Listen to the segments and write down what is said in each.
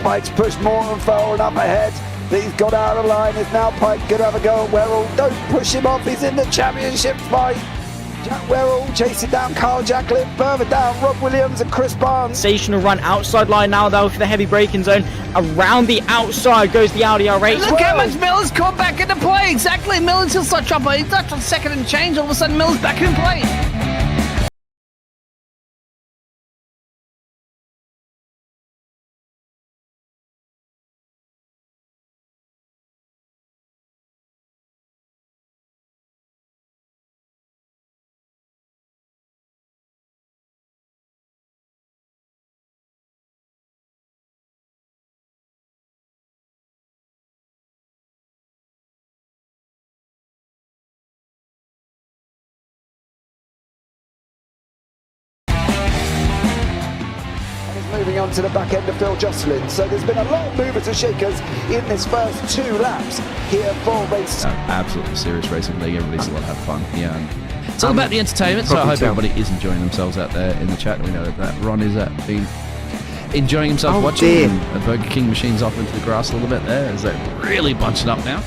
Pike's pushed Moore far enough ahead. He's got out of line. Is now Pike going to have a go at Werrell? Don't push him off. He's in the championship fight. Jack Werrell chasing down Carl Jacklin. Further down, Rob Williams and Chris Barnes. Sensational run outside line now though for the heavy braking zone. Around the outside goes the Audi R8. Look how much Miller's caught back into play. Exactly. Miller's still start dropping. He's not on second and change. All of a sudden, Miller's back in play. Moving on to the back end of Phil Jocelyn. So there's been a lot of movers and shakers in this first 2 laps here for race. Absolutely serious racing league. Everybody's a lot of fun. Yeah, it's all about the entertainment. So I hope everybody is enjoying themselves out there in the chat. We know that Ron is been enjoying himself watching. The Burger King machine's off into the grass a little bit there as they're really bunching up now.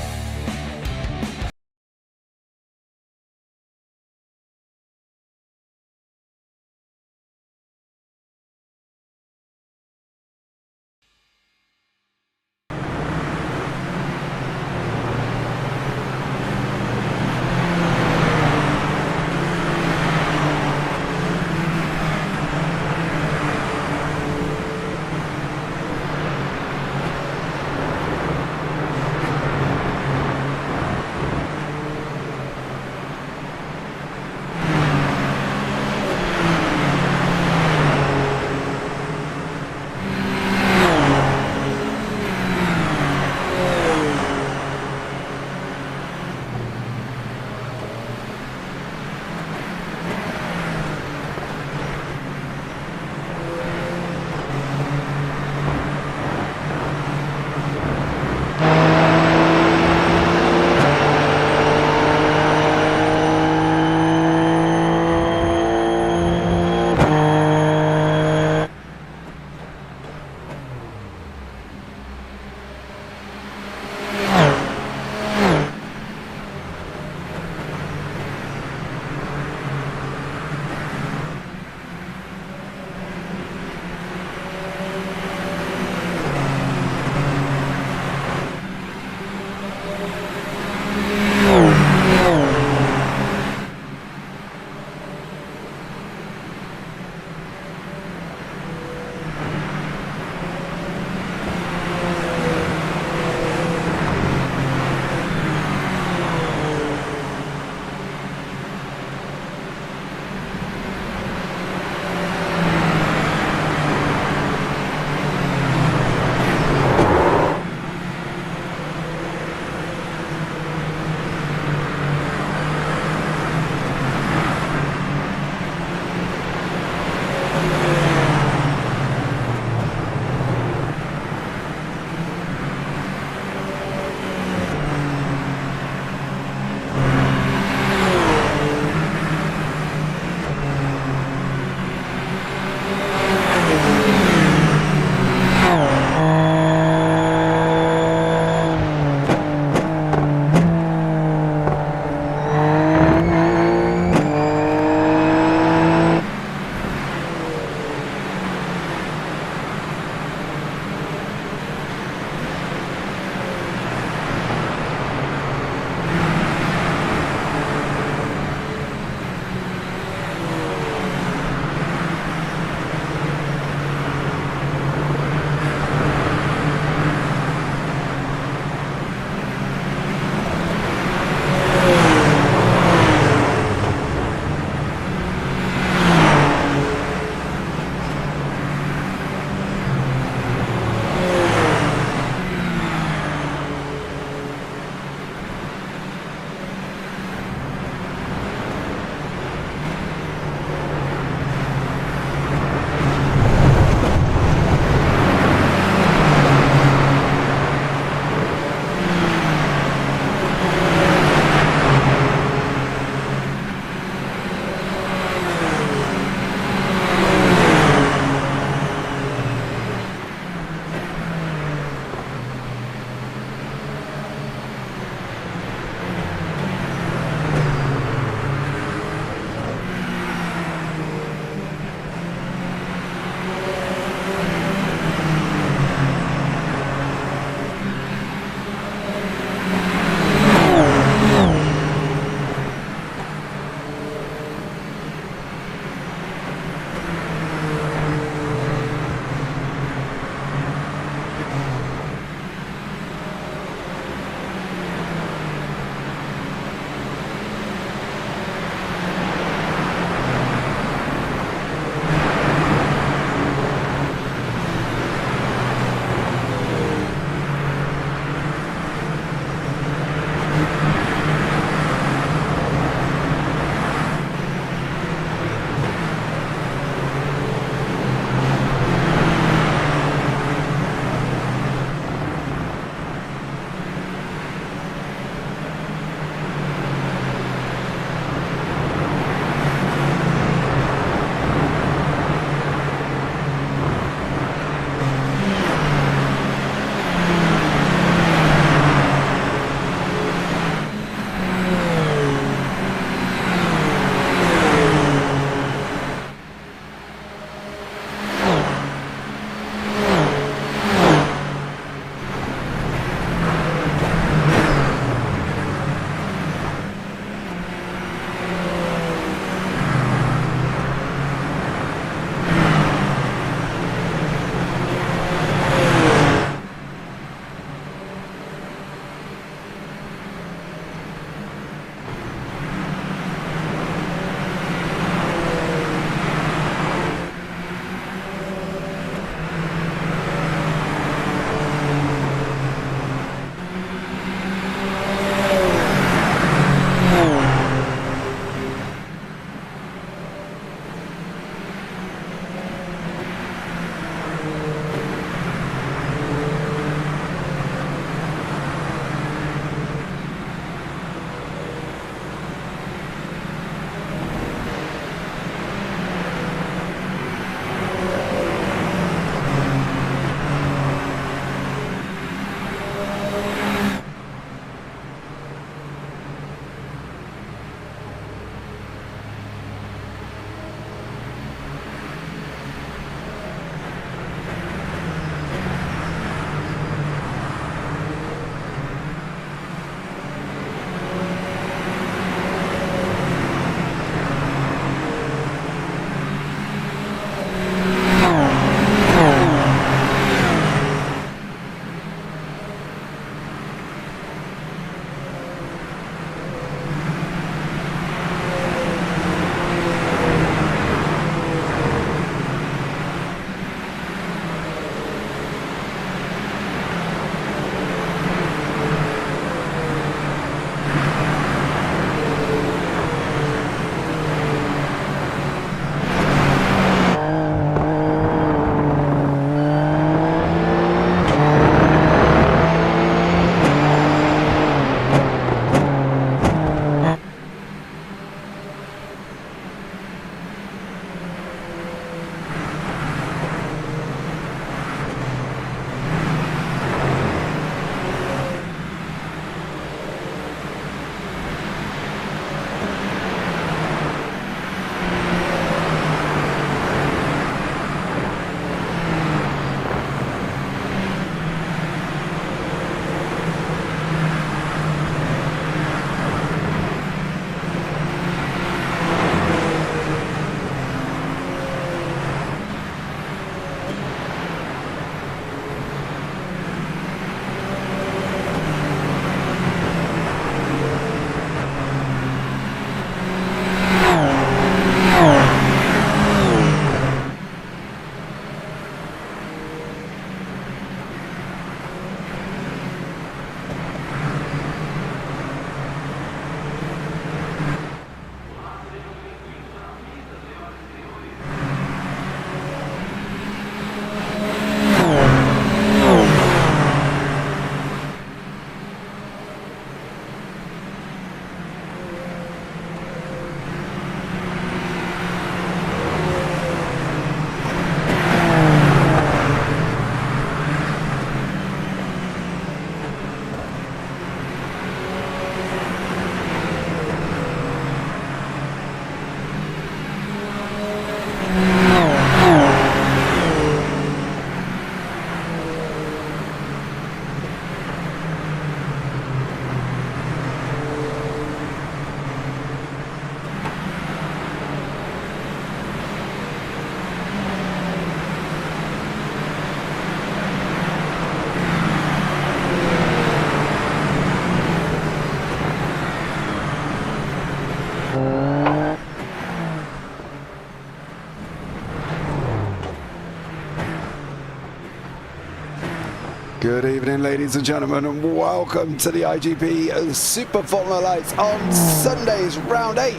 Good evening, ladies and gentlemen, and welcome to the IGP Super Formula Lights on Sunday's round 8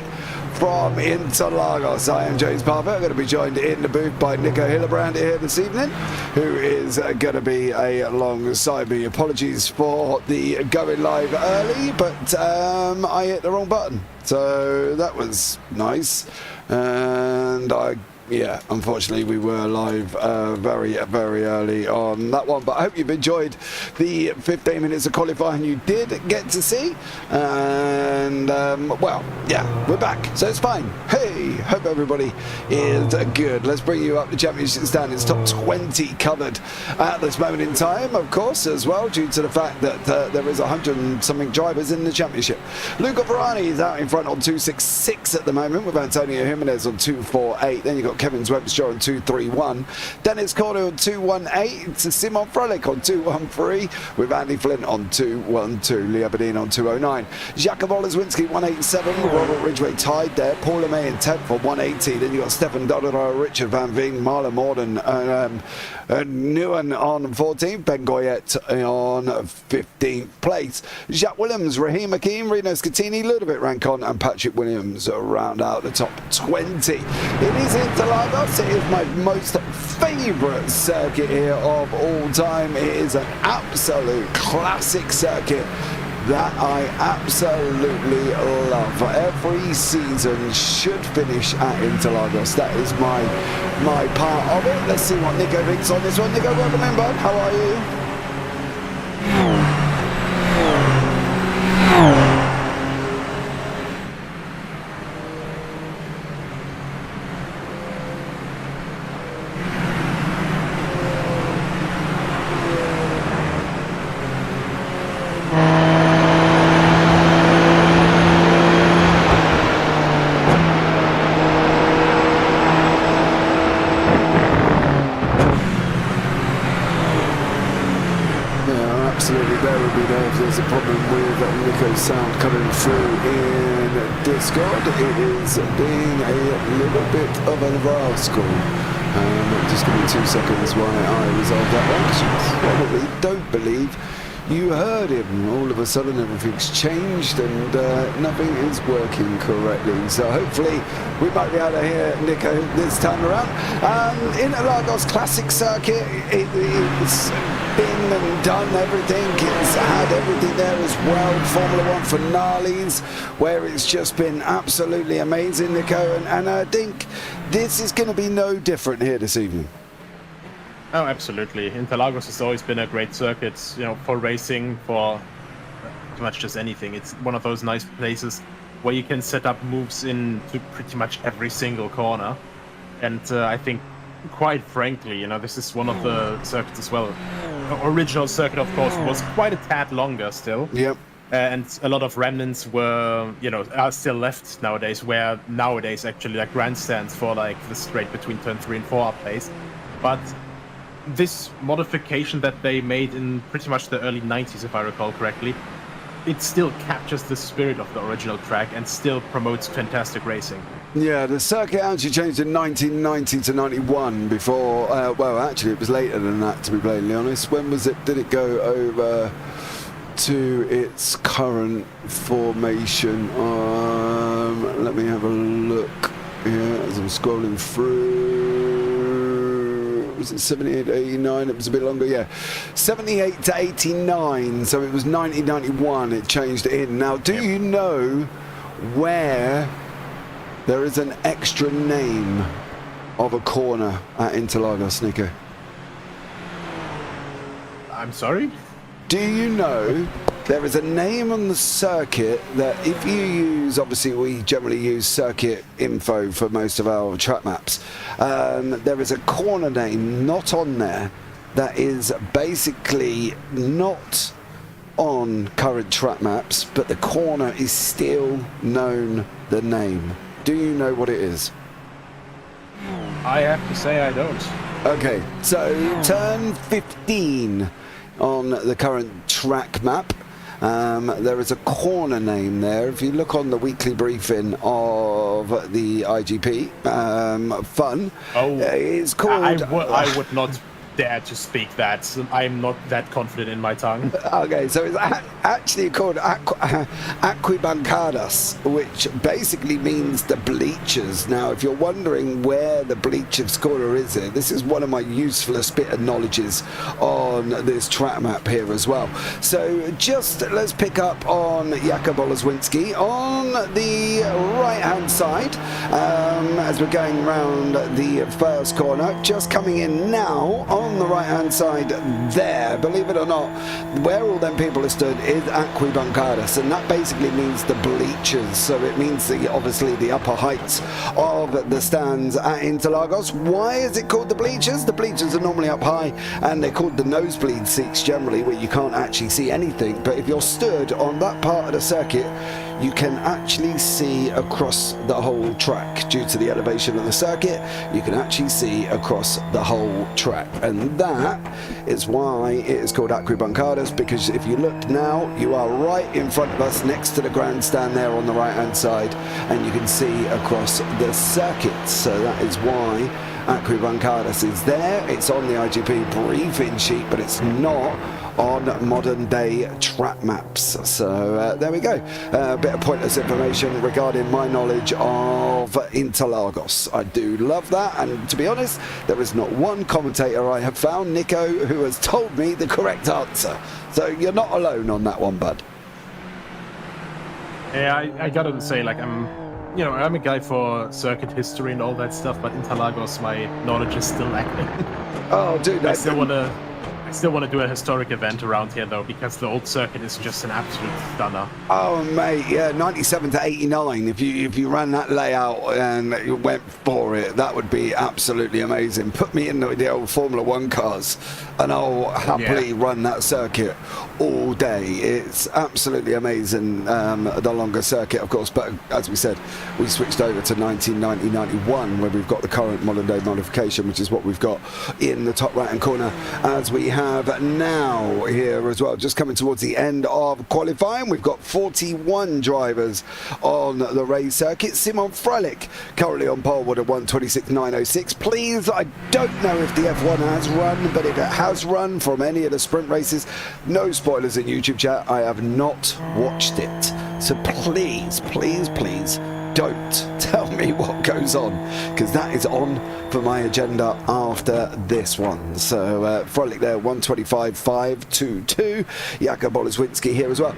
from Interlagos. I am James Parfitt. I'm going to be joined in the booth by Nico Hillebrand here this evening, who is going to be alongside me. Apologies for the going live early, but I hit the wrong button, so that was nice. And yeah, unfortunately we were live very early on that one, but I hope you've enjoyed the 15 minutes of qualifying you did get to see. And well, yeah, we're back, so it's fine. Hey, hope everybody is good. Let's bring you up the championship standings. Top 20 covered at this moment in time, of course, as well, due to the fact that there is 100 and something drivers in the championship. Luca Ferrani is out in front on 266 at the moment, with Antonio Jimenez on 248. Then you've got Kevin Webster on 231, Dennis Corder on 218, Simon Froelich on 213, with Andy Flint on 212, Lee Aberdeen on 209, Jakub Oleszewski 187, Robert Ridgway tied there, Paul LeMay in 10th for 180. Then you've got Stefan Dodaro, Richard Van Veen, Marlon Morden, Nguyen on 14th, Ben Goyet on 15th place. Jacques Williams, Raheem Hakim, Rino Scattini, Ludovic Rancon and Patrick Williams round out the top 20. It is Interlagos. It is my most favourite circuit here of all time. It is an absolute classic circuit that I absolutely love. Every season should finish at Interlagos. That is my part of it. Let's see what Nico thinks on this one. Nico, welcome in, bud. How are you? There's a problem with Nico's sound coming through in Discord. It is being a little bit of a rascal. Just give me 2 seconds while I resolve that one, because you probably don't believe you heard him. All of a sudden everything's changed and nothing is working correctly. So hopefully we might be able to hear Nico this time around. Interlagos classic circuit, it's been and done everything. It's had everything there as well. Formula One finales, where it's just been absolutely amazing, Nico. And I think this is going to be no different here this evening. Oh, absolutely. Interlagos has always been a great circuit, you know, for racing, for pretty much just anything. It's one of those nice places where you can set up moves into pretty much every single corner. And I think, quite frankly, you know, this is one of the circuits as well. The original circuit, of course, was quite a tad longer still. Yep. And a lot of remnants were, you know, are still left nowadays, where nowadays actually like grandstands for like the straight between turn 3 and 4 are placed. But this modification that they made in pretty much the early 90s, if I recall correctly, it still captures the spirit of the original track and still promotes fantastic racing. Yeah, the circuit actually changed in 1990 to 91 before, well, actually it was later than that, to be blatantly honest. When was it, did it go over to its current formation? Let me have a look here as I'm scrolling through. Was it 78 to 89? It was a bit longer, yeah. 78 to 89, so it was 1991 it changed in. Now, do you know where there is an extra name of a corner at Interlagos, Nico? I'm sorry? Do you know there is a name on the circuit that if you use, obviously we generally use circuit info for most of our track maps, there is a corner name not on there that is basically not on current track maps, but the corner is still known the name. Do you know what it is? I have to say I don't. Okay, so turn 15 on the current track map. There is a corner name there. If you look on the weekly briefing of the IGP Fun, it's called... I would not dare to speak that. I'm not that confident in my tongue. Okay, so it's actually called Aquebancadas, which basically means the bleachers. Now, if you're wondering where the bleachers corner is here, this is one of my usefulest bit of knowledges on this track map here as well. So just let's pick up on Jakub Oleszewski on the right-hand side as we're going around the first corner. Just coming in now on the right-hand side there, believe it or not, where all them people are stood is Aquebancadas, and that basically means the bleachers. So it means obviously the upper heights of the stands at Interlagos. Why is it called the bleachers? The bleachers are normally up high, and they're called the nosebleed seats generally, where you can't actually see anything. But if you're stood on that part of the circuit, you can actually see across the whole track. Due to the elevation of the circuit, you can actually see across the whole track, and that is why it is called Aquebancadas, because if you look now, you are right in front of us next to the grandstand there on the right hand side, and you can see across the circuit. So that is why Aquebancadas is there. It's on the IGP briefing sheet, but it's not on modern day track maps. So there we go, a bit of pointless information regarding my knowledge of Interlagos. I do love that, and to be honest, there is not one commentator I have found, Nico, who has told me the correct answer. So you're not alone on that one, bud. Yeah, I gotta say, like, I'm a guy for circuit history and all that stuff, but Interlagos, my knowledge is still lacking. Oh, dude, I still want to do a historic event around here, though, because the old circuit is just an absolute stunner. Oh, mate, yeah, 97 to 89. If you ran that layout and you went for it, that would be absolutely amazing. Put me in the old Formula 1 cars, and I'll happily run that circuit all day. It's absolutely amazing, the longer circuit, of course, but as we said, we switched over to 1990-91, where we've got the current modern day modification, which is what we've got in the top right hand corner as we have now here as well. Just coming towards the end of qualifying, we've got 41 drivers on the race circuit. Simon Freilich currently on pole with a 1:26.906. Please, I don't know if the F1 has run, but if it has run from any of the sprint races, no spoilers in YouTube chat, I have not watched it. So please, please, please don't tell me what goes on, because that is on for my agenda after this one. So Freilich there, 1:25.522. Jakub Oleszewski here as well.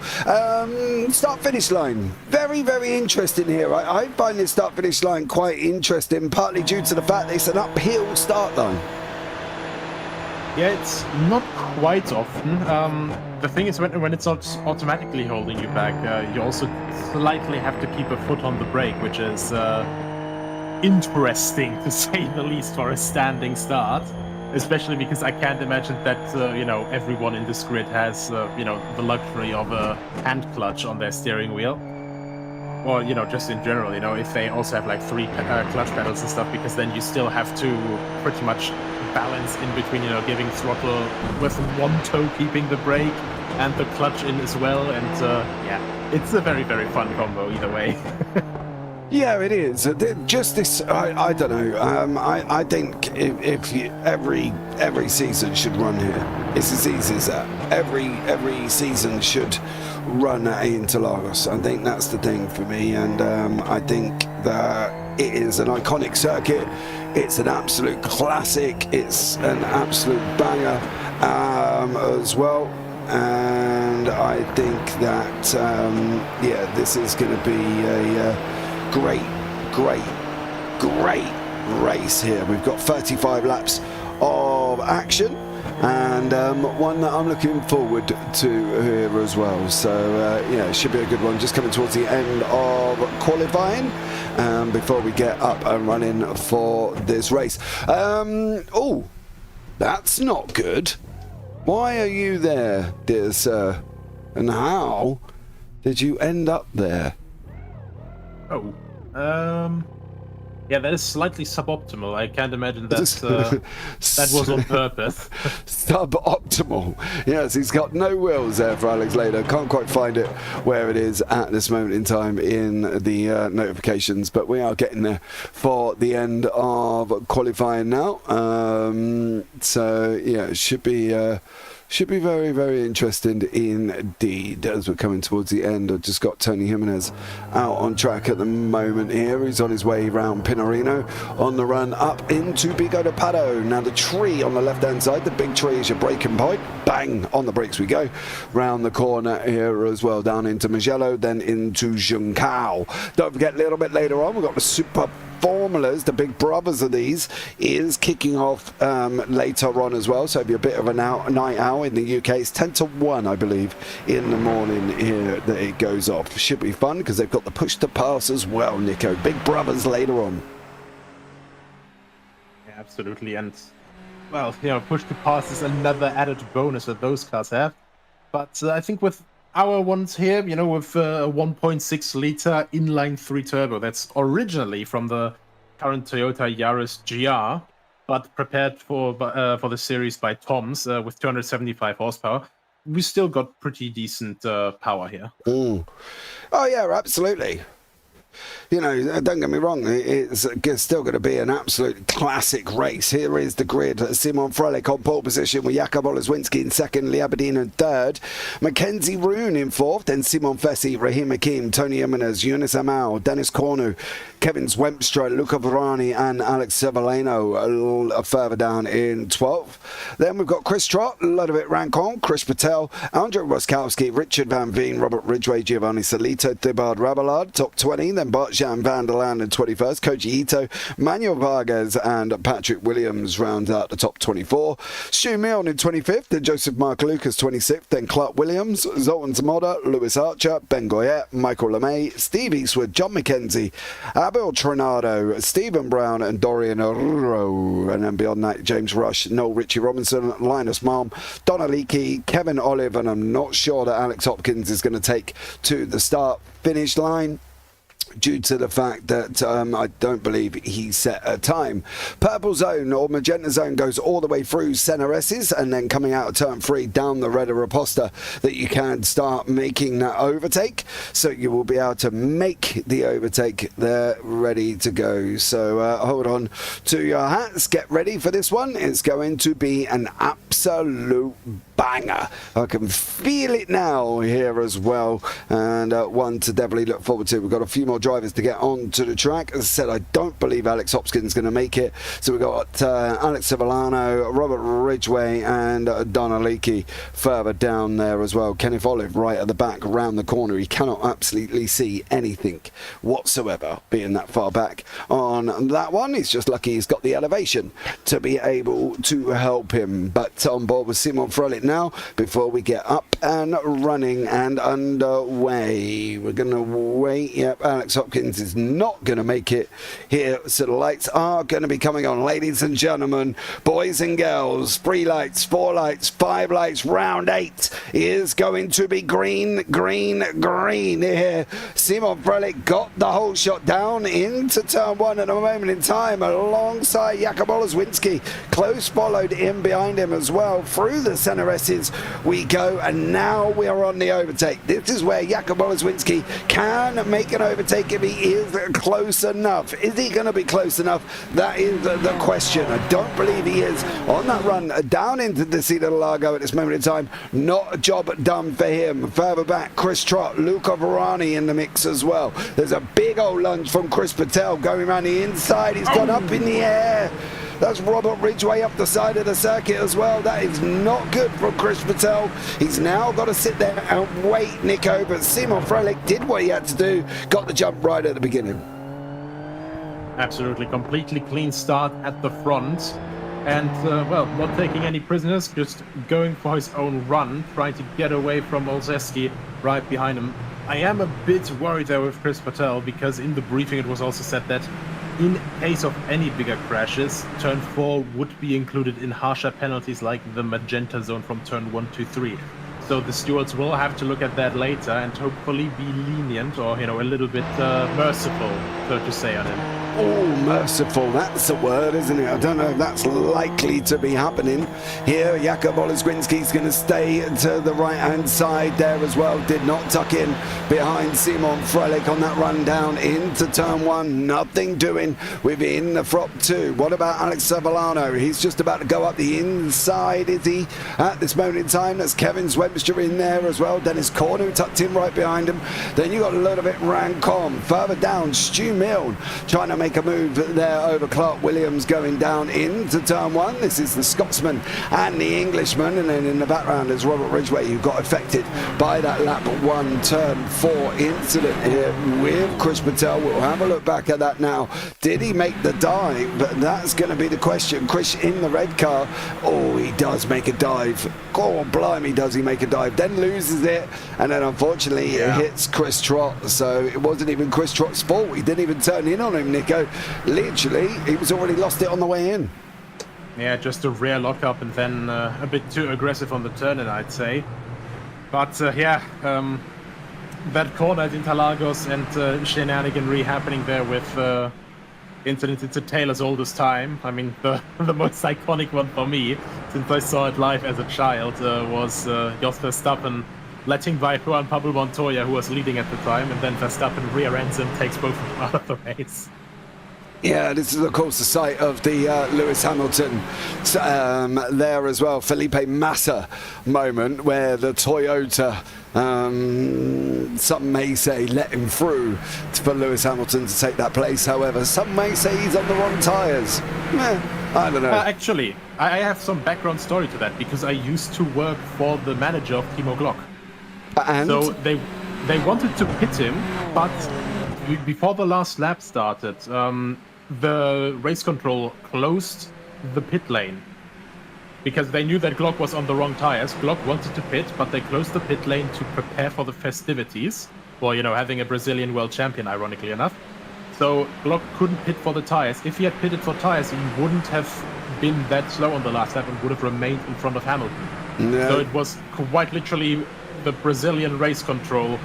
Start finish line, very, very interesting here. I find this start finish line quite interesting, partly due to the fact that it's an uphill start line. Yeah, it's not quite often. The thing is, when it's not automatically holding you back, you also slightly have to keep a foot on the brake, which is interesting, to say the least, for a standing start. Especially because I can't imagine that, everyone in this grid has, the luxury of a hand clutch on their steering wheel. Or, just in general, if they also have like 3 clutch pedals and stuff, because then you still have to pretty much balance in between, giving throttle with one toe, keeping the brake, and the clutch in as well. And it's a very, very fun combo either way. Yeah, it is. Just this, I don't know. I think if you, every season should run here. It's as easy as that. Every season should run at Interlagos. I think that's the thing for me, and I think that it is an iconic circuit. It's an absolute classic. It's an absolute banger as well. And I think that this is going to be a great race here. We've got 35 laps of action, and one that I'm looking forward to here as well. So it should be a good one. Just coming towards the end of qualifying before we get up and running for this race. Oh, that's not good. Why are you there, dear sir? And how did you end up there? Oh, Yeah, that is slightly suboptimal. I can't imagine that that was on purpose. Suboptimal. Yes, he's got no wheels there for Alex Lado. Can't quite find it where it is at this moment in time in the notifications, but we are getting there for the end of qualifying now. So yeah, it should be very, very interesting indeed as we're coming towards the end. I've just got Tony Jimenez out on track at the moment here. He's on his way round Pinorino on the run up into Bigo de Pato. Now the tree on the left-hand side, the big tree is your braking point. Bang! On the brakes we go. Round the corner here as well, down into Mugello, then into Juncao. Don't forget, a little bit later on, we've got the Super Formulas, the big brothers of these, is kicking off later on as well, so it'll be a bit of a night out in the UK. It's 10 to 1, I believe, in the morning here that it goes off. Should be fun because they've got the push to pass as well, Nico. Big brothers later on. Yeah, absolutely, and well, you know, push to pass is another added bonus that those cars have. But I think with our ones here, you know, with a 1.6 liter inline 3 turbo, that's originally from the current Toyota Yaris GR, but prepared for the series by Toms with 275 horsepower. We still got pretty decent power here. Oh yeah, absolutely. You know, don't get me wrong, it's still going to be an absolute classic race. Here is the grid. Simon Frelick on pole position with Jakub Oleszewski in second, Liabadin in third, Mackenzie Roon in fourth, then Simon Fessi, Rahim Hakim, Tony Jimenez, Yunus Amal, Dennis Cornu, Kevin Zwemstra, Luca Verani and Alex Cerveleno further down in 12th. Then we've got Chris Trott, Ludovic Rancon, Chris Patel, Andrzej Roskowski, Richard Van Veen, Robert Ridgway, Giovanni Salito, Thibard Rabelard, top 20, then Bart-Jan van der Laan in 21st, Koji Ito, Manuel Vargas and Patrick Williams round out the top 24. Stu Milne in 25th, then Joseph Mark Lucas 26th, then Clark Williams, Zoltan Zamoda, Lewis Archer, Ben Goyette, Michael LeMay, Steve Eastwood, John McKenzie, Abel Trinado, Stephen Brown and Dorian Aruro. And then beyond that, James Rush, Noel Richie Robinson, Linus Malm, Donna Leakey, Kevin Olive, and I'm not sure that Alex Hopkins is going to take to the start-finish line, due to the fact that I don't believe he set a time. Purple zone or magenta zone goes all the way through Senareses and then coming out of turn 3 down the Reda Raposta that you can start making that overtake. So you will be able to make the overtake there ready to go. So hold on to your hats. Get ready for this one. It's going to be an absolute banger. I can feel it now here as well, and one to definitely look forward to. We've got a few more drivers to get onto the track. As I said, I don't believe Alex Hopkins is going to make it, so we've got Alex Cervelano, Robert Ridgway and Donna Leakey further down there as well. Kenneth Olive right at the back around the corner. He cannot absolutely see anything whatsoever being that far back on that one. He's just lucky he's got the elevation to be able to help him. But on board with Simon Frelick now before we get up and running and underway. We're going to wait. Yep, Alex Hopkins is not going to make it here, so the lights are going to be coming on. Ladies and gentlemen, boys and girls, 3 lights, 4 lights, 5 lights, round 8 is going to be green, green, green here. Simon Frelick got the whole shot down into turn 1 at a moment in time alongside Jakub Oleszewski, close followed in behind him as well. Through the center we go, and now we are on the overtake. This is where Jakub Oleszewski can make an overtake if he is close enough. Is he going to be close enough? That is the question. I don't believe he is on that run down into the Interlagos at this moment in time. Not a job done for him. Further back, Chris Trott, Luca Verani in the mix as well. There's a big old lunge from Chris Patel going around the inside. He's gone up in the air. That's Robert Ridgway up the side of the circuit as well. That is not good for Chris Patel. He's now got to sit there and wait, Nico. But Simon Frelick did what he had to do. Got the jump right at the beginning. Absolutely. Completely clean start at the front. And, well, not taking any prisoners, just going for his own run, trying to get away from Olszewski right behind him. I am a bit worried there with Chris Patel, because in the briefing it was also said that in case of any bigger crashes, turn 4 would be included in harsher penalties like the magenta zone from turn 1 to 3. So the stewards will have to look at that later and hopefully be lenient or, a little bit merciful, so to say, on him. Oh, merciful, that's the word, isn't it? I don't know if that's likely to be happening here. Jakub Oleszwinski's going to stay to the right-hand side there as well. Did not tuck in behind Simon Frelich on that run down into turn 1. Nothing doing within the front 2. What about Alex Sevillano? He's just about to go up the inside, is he? At this moment in time, that's Kevin Swebster in there as well. Dennis Cornu tucked in right behind him. Then you got Ludovic Rancom. Further down, Stu Milne trying to make a move there over Clark Williams going down into turn 1. This is the Scotsman and the Englishman, and then in the background is Robert Ridgway, who got affected by that lap 1 turn 4 incident here with Chris Patel. We'll have a look back at that now. Did he make the dive? But that's going to be the question. Chris in the red car. Oh, he does make a dive. Oh, blimey, does he make a dive? Then loses it, and then unfortunately it hits Chris Trott. So it wasn't even Chris Trott's fault. He didn't even turn in on him, Nico. Literally, he was already lost it on the way in. Yeah, just a rare lockup and then a bit too aggressive on the turn-in, I'd say. But that corner at Interlagos and shenaniganry happening there with incident, it's a tale as old as time. I mean, the most iconic one for me, since I saw it live as a child, was Jos Verstappen letting by Juan Pablo Montoya, who was leading at the time, and then Verstappen rear ends him, takes both of them out of the race. Yeah, this is of course the site of the Lewis Hamilton there as well. Felipe Massa moment where the Toyota, some may say, let him through for Lewis Hamilton to take that place. However, some may say he's on the wrong tyres. I don't know. Actually, I have some background story to that, because I used to work for the manager of Timo Glock. And? So they wanted to pit him, but before the last lap started, the race control closed the pit lane because they knew that Glock was on the wrong tires. Glock wanted to pit, but they closed the pit lane to prepare for the festivities, for having a Brazilian world champion, ironically enough. So Glock couldn't pit for the tires. If he had pitted for tires, he wouldn't have been that slow on the last lap and would have remained in front of Hamilton. No. So it was quite literally the Brazilian race control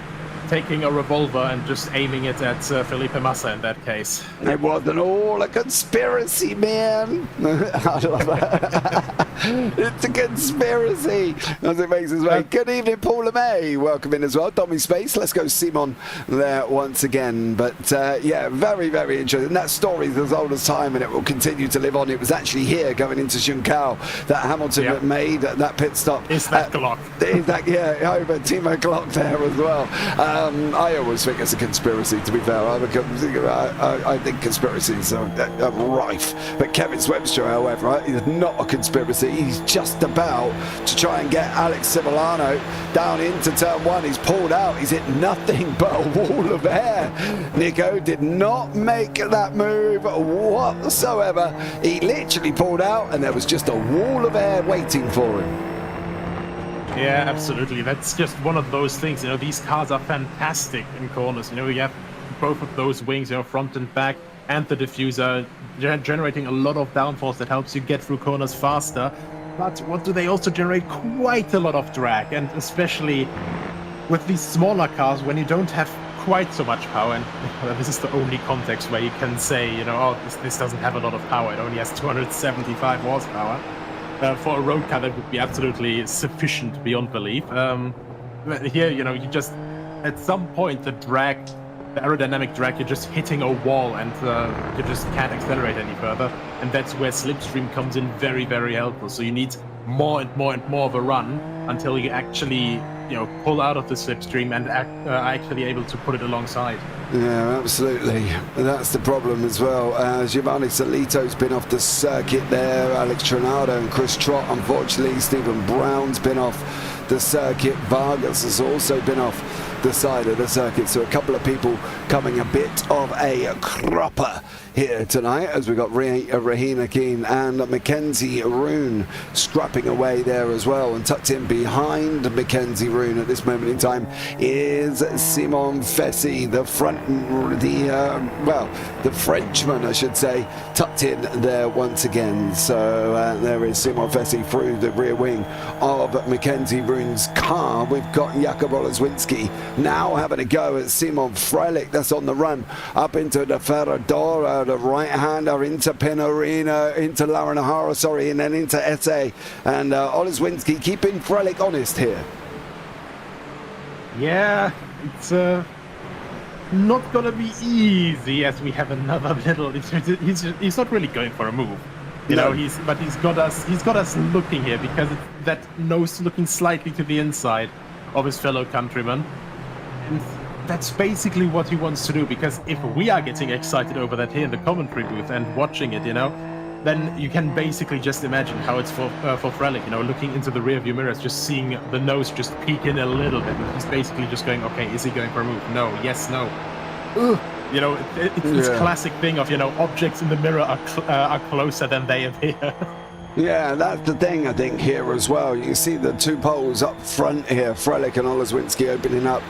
taking a revolver and just aiming it at Felipe Massa in that case. It wasn't all a conspiracy, man. I love that. It's a conspiracy, as it makes its way. Good evening, Paula May. Welcome in as well. Dommy Space. Let's go Simon there once again. But yeah, very, very interesting. That story is as old as time, and it will continue to live on. It was actually here going into Junção that Hamilton made that pit stop. Is that Glock? Is that, over Timo Glock there as well. I always think it's a conspiracy, to be fair. I think conspiracies are rife. But Kevin Swebster, however, is not a conspiracy. He's just about to try and get Alex Sevillano down into turn 1. He's pulled out. He's hit nothing but a wall of air. Nico did not make that move whatsoever. He literally pulled out, and there was just a wall of air waiting for him. Yeah, absolutely. That's just one of those things. These cars are fantastic in corners. You have both of those wings, front and back, and the diffuser generating a lot of downforce that helps you get through corners faster. But what do they also generate? Quite a lot of drag, and especially with these smaller cars, when you don't have quite so much power, and this is the only context where you can say, this doesn't have a lot of power. It only has 275 horsepower. For a road car, that would be absolutely sufficient beyond belief. Here, you just, at some point, the aerodynamic drag, you're just hitting a wall, and you just can't accelerate any further. And that's where slipstream comes in very, very helpful. So you need more and more and more of a run until you actually, pull out of the slipstream and are actually able to put it alongside. Yeah, absolutely. That's the problem as well. Giovanni Solito's been off the circuit there. Alex Trinado and Chris Trott, unfortunately. Stephen Brown's been off the circuit. Vargas has also been off the side of the circuit. So a couple of people coming a bit of a cropper here tonight, as we got Rahina Keane and Mackenzie Roon scrapping away there as well. And tucked in behind Mackenzie Roon at this moment in time is Simon Fessy, the the Frenchman, I should say, tucked in there once again. So there is Simon Fessy through the rear wing of Mackenzie Roon's car. We've got Jakub Oleszewski now having a go at Simon Frelich. That's on the run up into the Ferradora, the right-hander into Pinorino, into Laranahara, sorry, and then into SA. And Oleszewski keeping Frelich honest here. Yeah, it's not gonna be easy, as we have another little. He's not really going for a move, you know. He's got us looking here, because it's that nose looking slightly to the inside of his fellow countryman, and that's basically what he wants to do. Because if we are getting excited over that here in the commentary booth and watching it, you know, then you can basically just imagine how it's for Frelich, you know, looking into the rearview mirrors, just seeing the nose just peek in a little bit. And he's basically just going, okay, is he going for a move? No, yes, no. Ugh. You know, it's this classic thing of, you know, objects in the mirror are closer than they appear. Yeah, that's the thing, I think, here as well. You can see the two poles up front here, Frelich and Oleszewski opening up,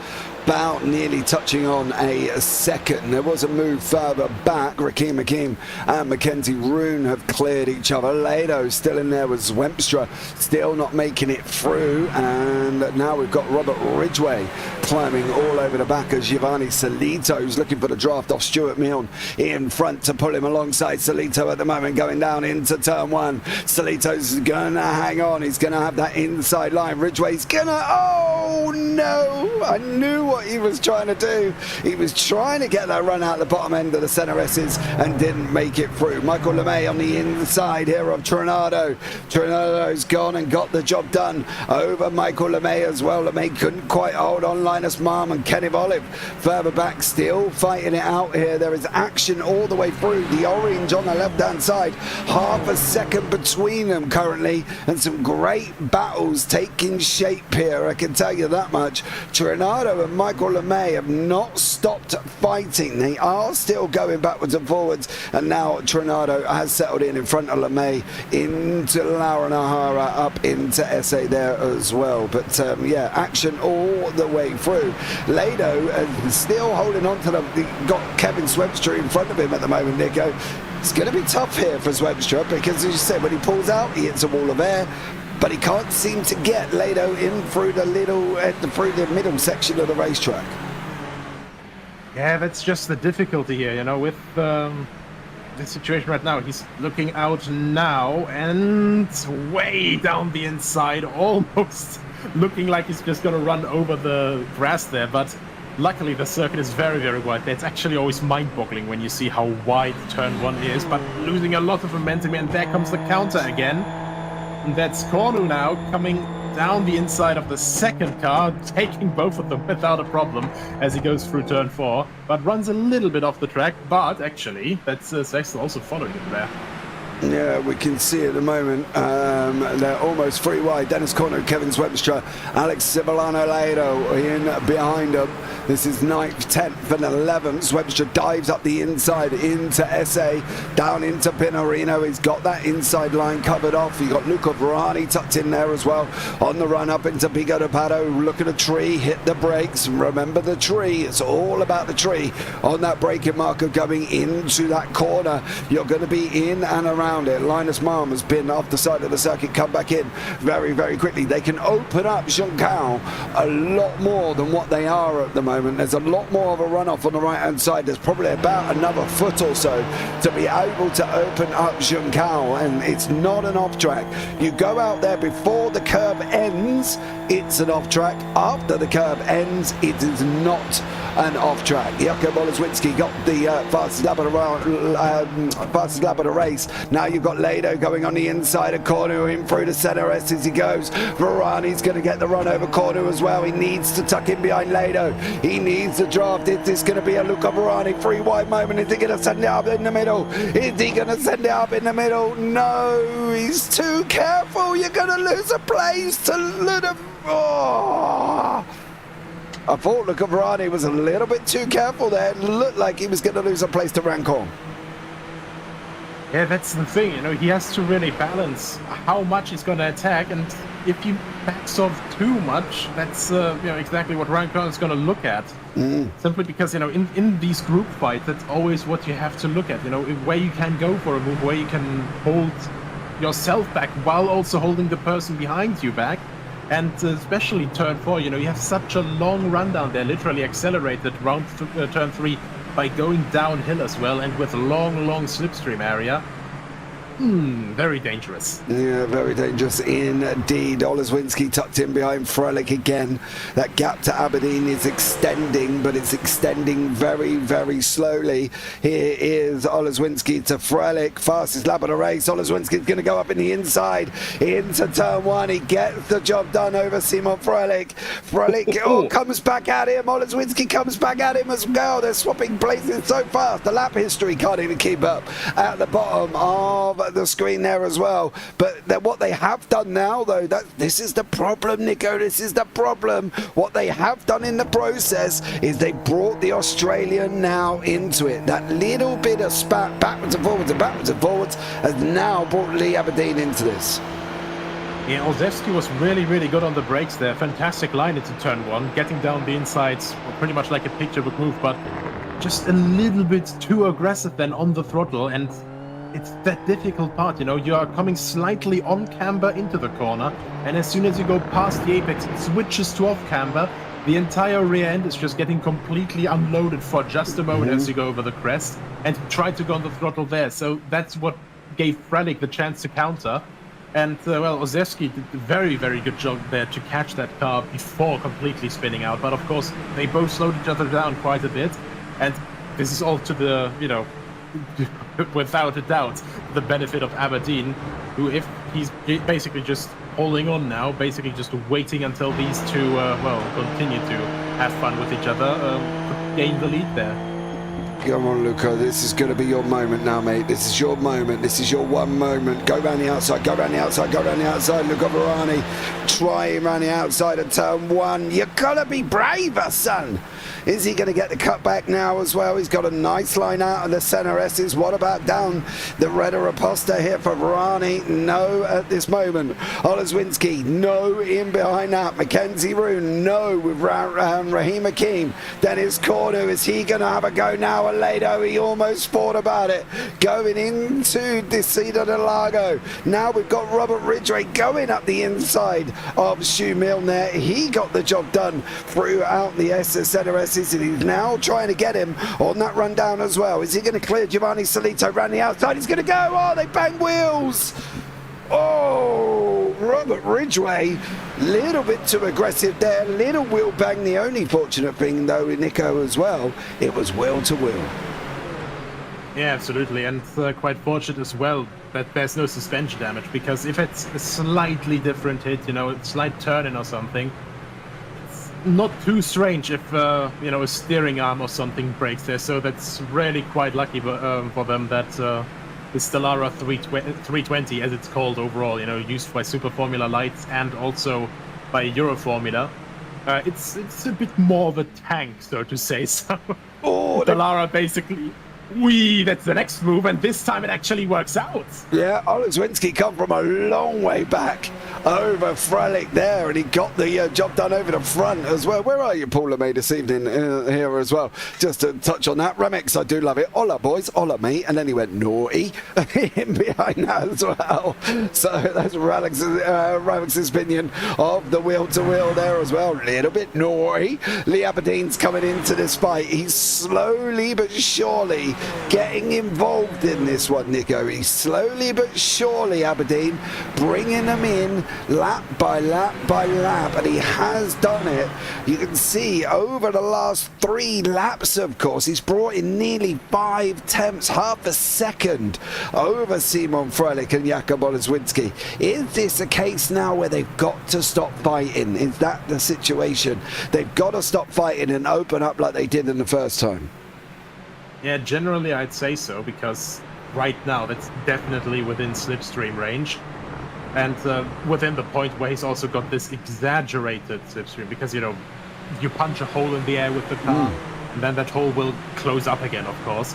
about nearly touching on a second. There was a move further back. Rakim Hakim and Mackenzie Roon have cleared each other. Lado still in there with Zwempstra, still not making it through. And now we've got Robert Ridgway climbing all over the back of Giovanni Salito, who's looking for the draft off Stuart Milne in front to pull him alongside Salito at the moment, going down into turn one. Salito's gonna hang on. He's gonna have that inside line. Ridgway's gonna, oh no, I knew what he was trying to do. He was trying to get that run out the bottom end of the center S's and didn't make it through. Michael LeMay on the inside here of Trinado. Trinado's gone and got the job done over Michael LeMay as well. LeMay couldn't quite hold on. Linus Marm and Kenny Olive further back, still fighting it out here. There is action all the way through. The orange on the left hand side, half a second between them currently, and some great battles taking shape here, I can tell you that much. Trinado and Michael LeMay have not stopped fighting. They are still going backwards and forwards, and now Trinado has settled in front of LeMay into Laranahara, up into SA there as well. But yeah, action all the way through. Lado still holding on to them. Got Kevin Swebster in front of him at the moment, Nico. It's going to be tough here for Swebster, because as you said, when he pulls out, he hits a wall of air, but he can't seem to get Lado in through the middle section of the racetrack. Yeah, that's just the difficulty here, you know, with the situation right now. He's looking out now and way down the inside, almost looking like he's just going to run over the grass there, but luckily the circuit is very, very wide. It's actually always mind-boggling when you see how wide turn one is, but losing a lot of momentum, and there comes the counter again. And that's Cornu now coming down the inside of the second car, taking both of them without a problem as he goes through turn 4, but runs a little bit off the track. But actually, that's Sexton also following him there. Yeah, we can see at the moment they're almost free wide. Dennis Cornu, Kevin Swebstra, Alex Cibolano Lado in behind them. This is 9th, 10th and 11th. Swebstra dives up the inside into SA, down into Pinorino. He's got that inside line covered off. You've got Luca Verani tucked in there as well. On the run up into Pico de Pato. Look at the tree, hit the brakes. Remember the tree. It's all about the tree. On that braking marker going into that corner, you're going to be in and around it. Linus Marm has been off the side of the circuit, come back in very, very quickly. They can open up Juncal a lot more than what they are at the moment. There's a lot more of a runoff on the right hand side. There's probably about another foot or so to be able to open up Juncal, and it's not an off track. You go out there before the curb ends, it's an off track. After the curb ends, it is not an off track. Jakub Oleszewski got the fastest lap of the race. Now you've got Lado going on the inside of Cornu, in through the center S as he goes. Varani's going to get the run over Cornu as well. He needs to tuck in behind Lado. He needs the draft. Is this going to be a Luca Varani free wide moment? Is he going to send it up in the middle? Is he going to send it up in the middle? No, he's too careful. You're going to lose a place to Luda. I thought Lucavarani was a little bit too careful there. It looked like he was going to lose a place to Rancon. Yeah, that's the thing, you know, he has to really balance how much he's going to attack, and if he backs off too much, that's exactly what Rancon is going to look at. Simply because, you know, in these group fights, that's always what you have to look at, you know, where you can go for a move, where you can hold yourself back while also holding the person behind you back. And especially turn 4, you know, you have such a long rundown there, literally accelerated round turn 3 by going downhill as well, and with a long slipstream area. Very dangerous. Yeah, very dangerous indeed. Oleswinski tucked in behind Froelich again. That gap to Aberdeen is extending, but it's extending very slowly. Here is Oleswinski to Froelich. Fastest lap of the race. Oleswinski's going to go up in the inside into turn 1. He gets the job done over Simon Froelich. Froelich comes back at him. Oleswinski comes back at him as well. They're swapping places so fast. The lap history can't even keep up at the bottom of the screen there as well. But what they have done now, though, this is the problem, Nico. This is the problem. What they have done in the process is they brought the Australian now into it. That little bit of spat backwards and forwards has now brought Lee Aberdeen into this. Yeah, Olszewski was really good on the brakes there. Fantastic line into turn 1, getting down the insides, pretty much like a picture book move, but just a little bit too aggressive then on the throttle, and it's that difficult part, you know, you are coming slightly on camber into the corner, and as soon as you go past the apex, it switches to off camber. The entire rear end is just getting completely unloaded for just a moment as you go over the crest, and try to go on the throttle there. So that's what gave Froelich the chance to counter. And, Olszewski did a very good job there to catch that car before completely spinning out. But of course, they both slowed each other down quite a bit, and this is all to the, you know, without a doubt, the benefit of Aberdeen, who, if he's basically just holding on now, basically just waiting until these two, continue to have fun with each other, could gain the lead there. Come on, Luca, this is going to be your moment now, mate. This is your moment. This is your one moment. Go round the outside, go round the outside, go round the outside. Lucavarani trying round the outside of turn 1. You got to be braver, son. Is he going to get the cutback now as well? He's got a nice line out of the center S's. What about down the Reda Raposta here for Varani? No at this moment. Oleswinski, no in behind that. Mackenzie Roon, no with Raheem Hakim. Dennis Cornu, is he going to have a go now? Aledo, he almost thought about it. Going into Descida del Lago. Now we've got Robert Ridgway going up the inside of Stu Milner. He got the job done throughout the center S's, and he's now trying to get him on that run down as well. Is he going to clear Giovanni Solito around the outside? He's going to go. Oh, they bang wheels. Oh, Robert Ridgway, little bit too aggressive there. Little wheel bang. The only fortunate thing, though, with Nico as well, it was wheel to wheel. Yeah, absolutely, and quite fortunate as well that there's no suspension damage, because if it's a slightly different hit, you know, a slight turn-in or something, it's not too strange if, a steering arm or something breaks there. So that's really quite lucky for them that the Stellara 320, as it's called overall, you know, used by Super Formula Lights and also by Euro Formula, it's a bit more of a tank, so to say. So Stellara basically, that's the next move, and this time it actually works out. Yeah, Oleswinski come from a long way back over Froelich there, and he got the job done over the front as well. Where are you, Paul LeMay, this evening here as well? Just to touch on that, Remix, I do love it. Hola, boys, hola, me. And then he went naughty in behind that as well. So that's Ramex's opinion of the wheel-to-wheel there as well. A little bit naughty. Lee Aberdeen's coming into this fight. He's slowly but surely getting involved in this one, Nico. He's slowly but surely, Aberdeen, bringing them in lap by lap by lap, and he has done it. You can see over the last 3 laps, of course, he's brought in nearly 5 tenths, half a second over Simon Froelich and Jakub Oleswinski. Is this a case now where they've got to stop fighting? Is that the situation? They've got to stop fighting and open up like they did in the first time. Yeah, generally I'd say so, because right now that's definitely within slipstream range, and within the point where he's also got this exaggerated slipstream, because, you know, you punch a hole in the air with the car, and then that hole will close up again, of course.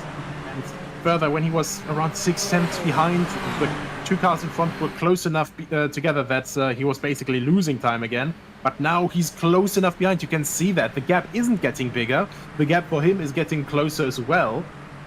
And further, when he was around 6 tenths behind, the two cars in front were close enough together that he was basically losing time again. But now he's close enough behind. You can see that the gap isn't getting bigger. The gap for him is getting closer as well.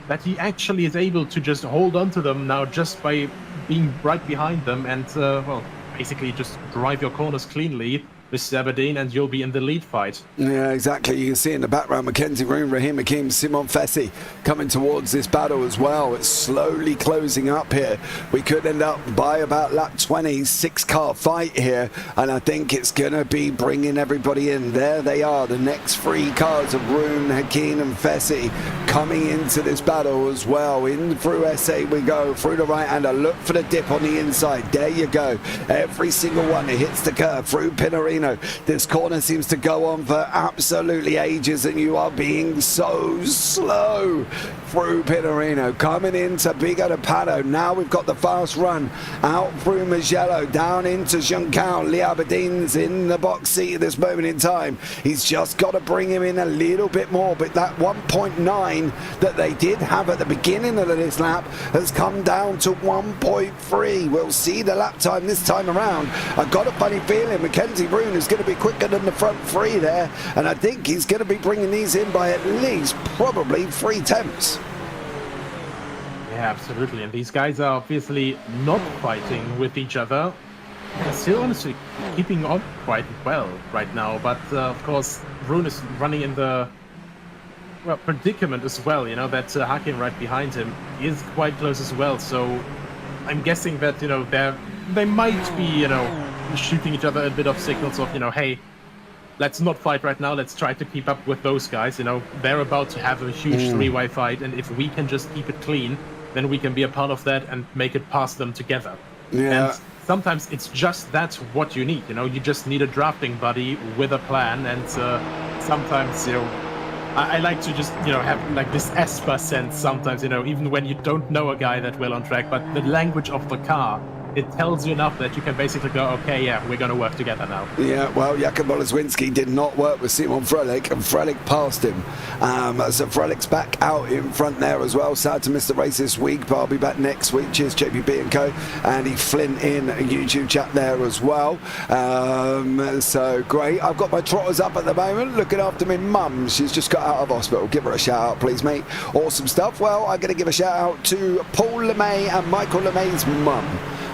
That he actually is able to just hold on to them now just by being right behind them and, well, basically just drive your corners cleanly with Aberdeen and you'll be in the lead fight. Yeah, exactly. You can see in the background Mackenzie Roon, Raheem Hakim, Simon Fessi coming towards this battle as well. It's slowly closing up here. We could end up by about lap 20, 6-car fight here, and I think it's going to be bringing everybody in. There they are, the next 3 cars of Roon, Hakim and Fessi coming into this battle as well. In through SA we go, through the right-hander. Look for the dip on the inside. There you go. Every single one that hits the curve through Pinarino. This corner seems to go on for absolutely ages, and you are being so slow through Pinarino. Coming into Bigo de Pato. Now we've got the fast run out through Magello, down into Juncal. Lee Aberdeen's in the box seat at this moment in time. He's just got to bring him in a little bit more, but that 1.9 that they did have at the beginning of this lap has come down to 1.3. We'll see the lap time this time around. I've got a funny feeling Mackenzie Roon is going to be quicker than the front 3 there, and I think he's going to be bringing these in by at least probably 3 tenths. Yeah, absolutely. And these guys are obviously not fighting with each other. They're still honestly keeping on quite well right now, but of course Roon is running in the predicament as well, you know, that Hakim right behind him is quite close as well, so I'm guessing that, you know, they might be, you know, shooting each other a bit of signals of, you know, hey, let's not fight right now, let's try to keep up with those guys, you know, they're about to have a huge three-way fight, and if we can just keep it clean, then we can be a part of that and make it past them together. Yeah. And sometimes it's just that's what you need, you know, you just need a drafting buddy with a plan, and sometimes, you know, I like to just, you know, have like this Esper sense sometimes, you know, even when you don't know a guy that well on track, but the language of the car, it tells you enough that you can basically go, okay, yeah, we're going to work together now. Yeah, well, Jakub Boleswinski did not work with Simon Frelich, and Frelich passed him. So Frelich's back out in front there as well. Sad to miss the race this week, but I'll be back next week. Cheers, JPB and Co. Andy Flint in a YouTube chat there as well. So great. I've got my trotters up at the moment, looking after my mum. She's just got out of hospital. Give her a shout out, please, mate. Awesome stuff. Well, I'm going to give a shout out to Paul LeMay and Michael LeMay's mum.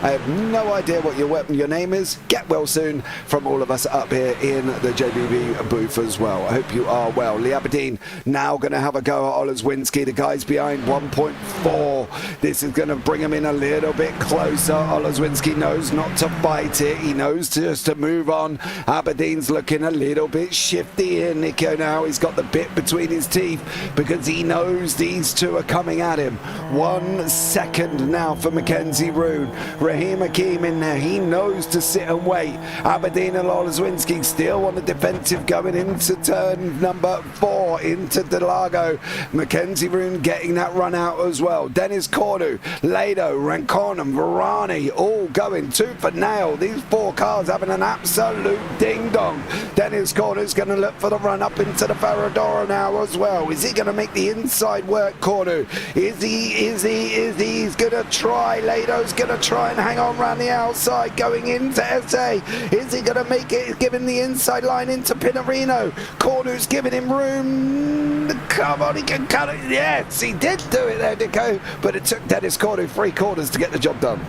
I have no idea what your name is. Get well soon from all of us up here in the JBB booth as well. I hope you are well. Lee Aberdeen now going to have a go at Oleswinski. The guy's behind 1.4. This is going to bring him in a little bit closer. Oleswinski knows not to fight it. He knows just to move on. Aberdeen's looking a little bit shifty here, Nico, now. He's got the bit between his teeth because he knows these two are coming at him. 1 second now for Mackenzie Roon. Raheem Hakim in there. He knows to sit and wait. Aberdeen and Oleswinski still on the defensive going into turn number 4 into Delago. Mackenzie Roon getting that run out as well. Dennis Cornu, Lado, Ranconum, Varani all going tooth for nail. These 4 cars having an absolute ding dong. Dennis Cornu's going to look for the run up into the Ferradoro now as well. Is he going to make the inside work, Cornu? Is he's going to try? Lado's going to try and hang on around the outside going into SA. Is he going to make it? Giving the inside line into Pinarino. Cornu's giving him room. Come on, he can cut it. Yes, he did do it there, Nico. But it took Dennis Cornu 3 quarters to get the job done.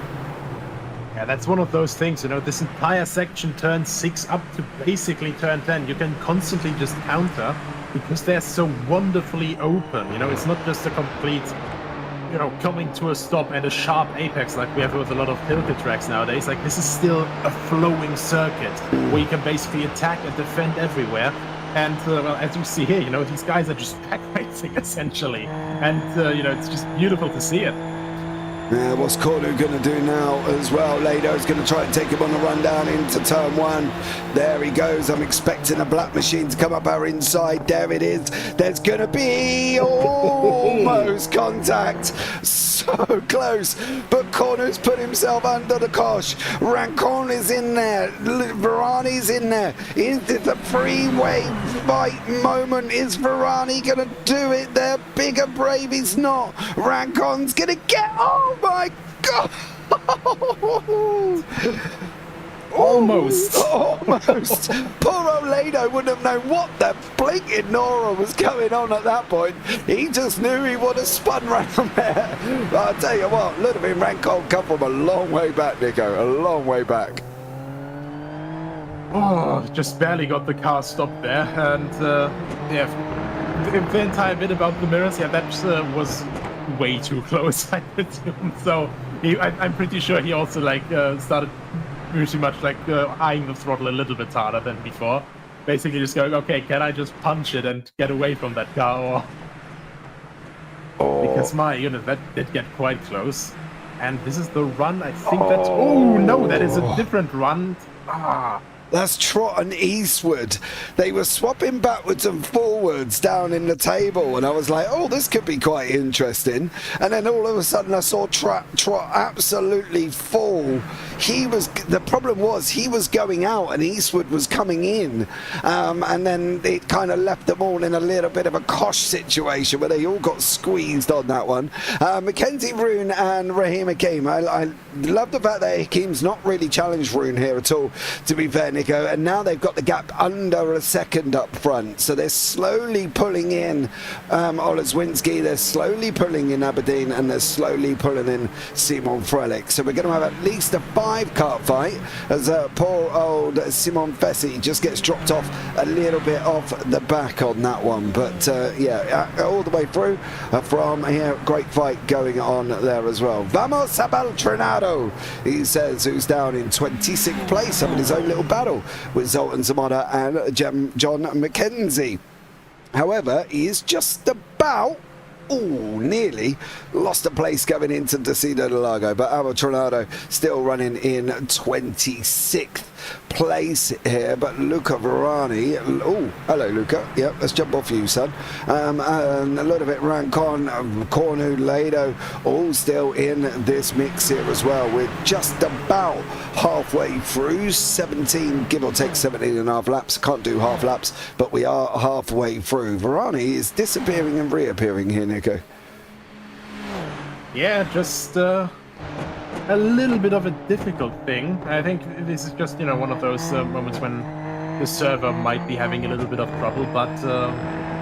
Yeah, that's one of those things, you know, this entire section, turn 6 up to basically turn 10, you can constantly just counter because they're so wonderfully open. You know, it's not just a complete, you know, coming to a stop and a sharp apex like we have with a lot of tilted tracks nowadays. Like, this is still a flowing circuit where you can basically attack and defend everywhere. And, well, as you see here, you know, these guys are just pack racing, essentially. And, you know, it's just beautiful to see it. What's Cornu going to do now as well? Lado's going to try and take him on the run down into turn 1. There he goes. I'm expecting a black machine to come up our inside. There it is. There's going to be almost contact. So close. But Cornu's put himself under the cosh. Rancon is in there. Varani's in there. Is it a freeway fight moment? Is Varani going to do it there? Bigger brave he's not. Rancon's going to get... Oh my God! Almost. Poor old Lado wouldn't have known what the blinking Nora was going on at that point. He just knew he would have spun round there. But I'll tell you what, Ludovine Rancon come from a long way back, Nico. A long way back. Oh, just barely got the car stopped there. And the entire bit about the mirrors, that was way too close, I assume. So I'm pretty sure he also started pretty much eyeing the throttle a little bit harder than before. Basically just going, okay, can I just punch it and get away from that car? Because my unit, that did get quite close. And this is the run, I think that's... Oh, no, that is a different run. That's Trot and Eastwood. They were swapping backwards and forwards down in the table, and I was like, oh, this could be quite interesting. And then all of a sudden I saw Trot absolutely fall. The problem was he was going out and Eastwood was coming in, and then it kind of left them all in a little bit of a cosh situation where they all got squeezed on that one. Mackenzie Rune and Raheem Hakim. I love the fact that Hakim's not really challenged Rune here at all, to be fair, Nico, and now they've got the gap under a second up front, so they're slowly pulling in Oleswinski, they're slowly pulling in Aberdeen, and they're slowly pulling in Simon Frelick. So we're going to have at least a 5-car fight as poor old Simon Fessi just gets dropped off a little bit off the back on that one. But all the way through from here, great fight going on there as well. Vamos a Baltrinado, he says, who's down in 26th place, having his own little battle with Zoltan Zamora and John McKenzie. However, he is just about nearly lost a place going into Destino del Lago, but Alba Tronado still running in 26th place here. But Luca Varani, hello Luca, let's jump off you, son. And a little bit Rancon, Cornu, Lado, all still in this mix here as well. We're just about halfway through, 17, give or take 17 and a half laps. Can't do half laps, but we are halfway through. Varani is disappearing and reappearing here, Nico. Yeah, just a little bit of a difficult thing. I think this is just, one of those moments when the server might be having a little bit of trouble, but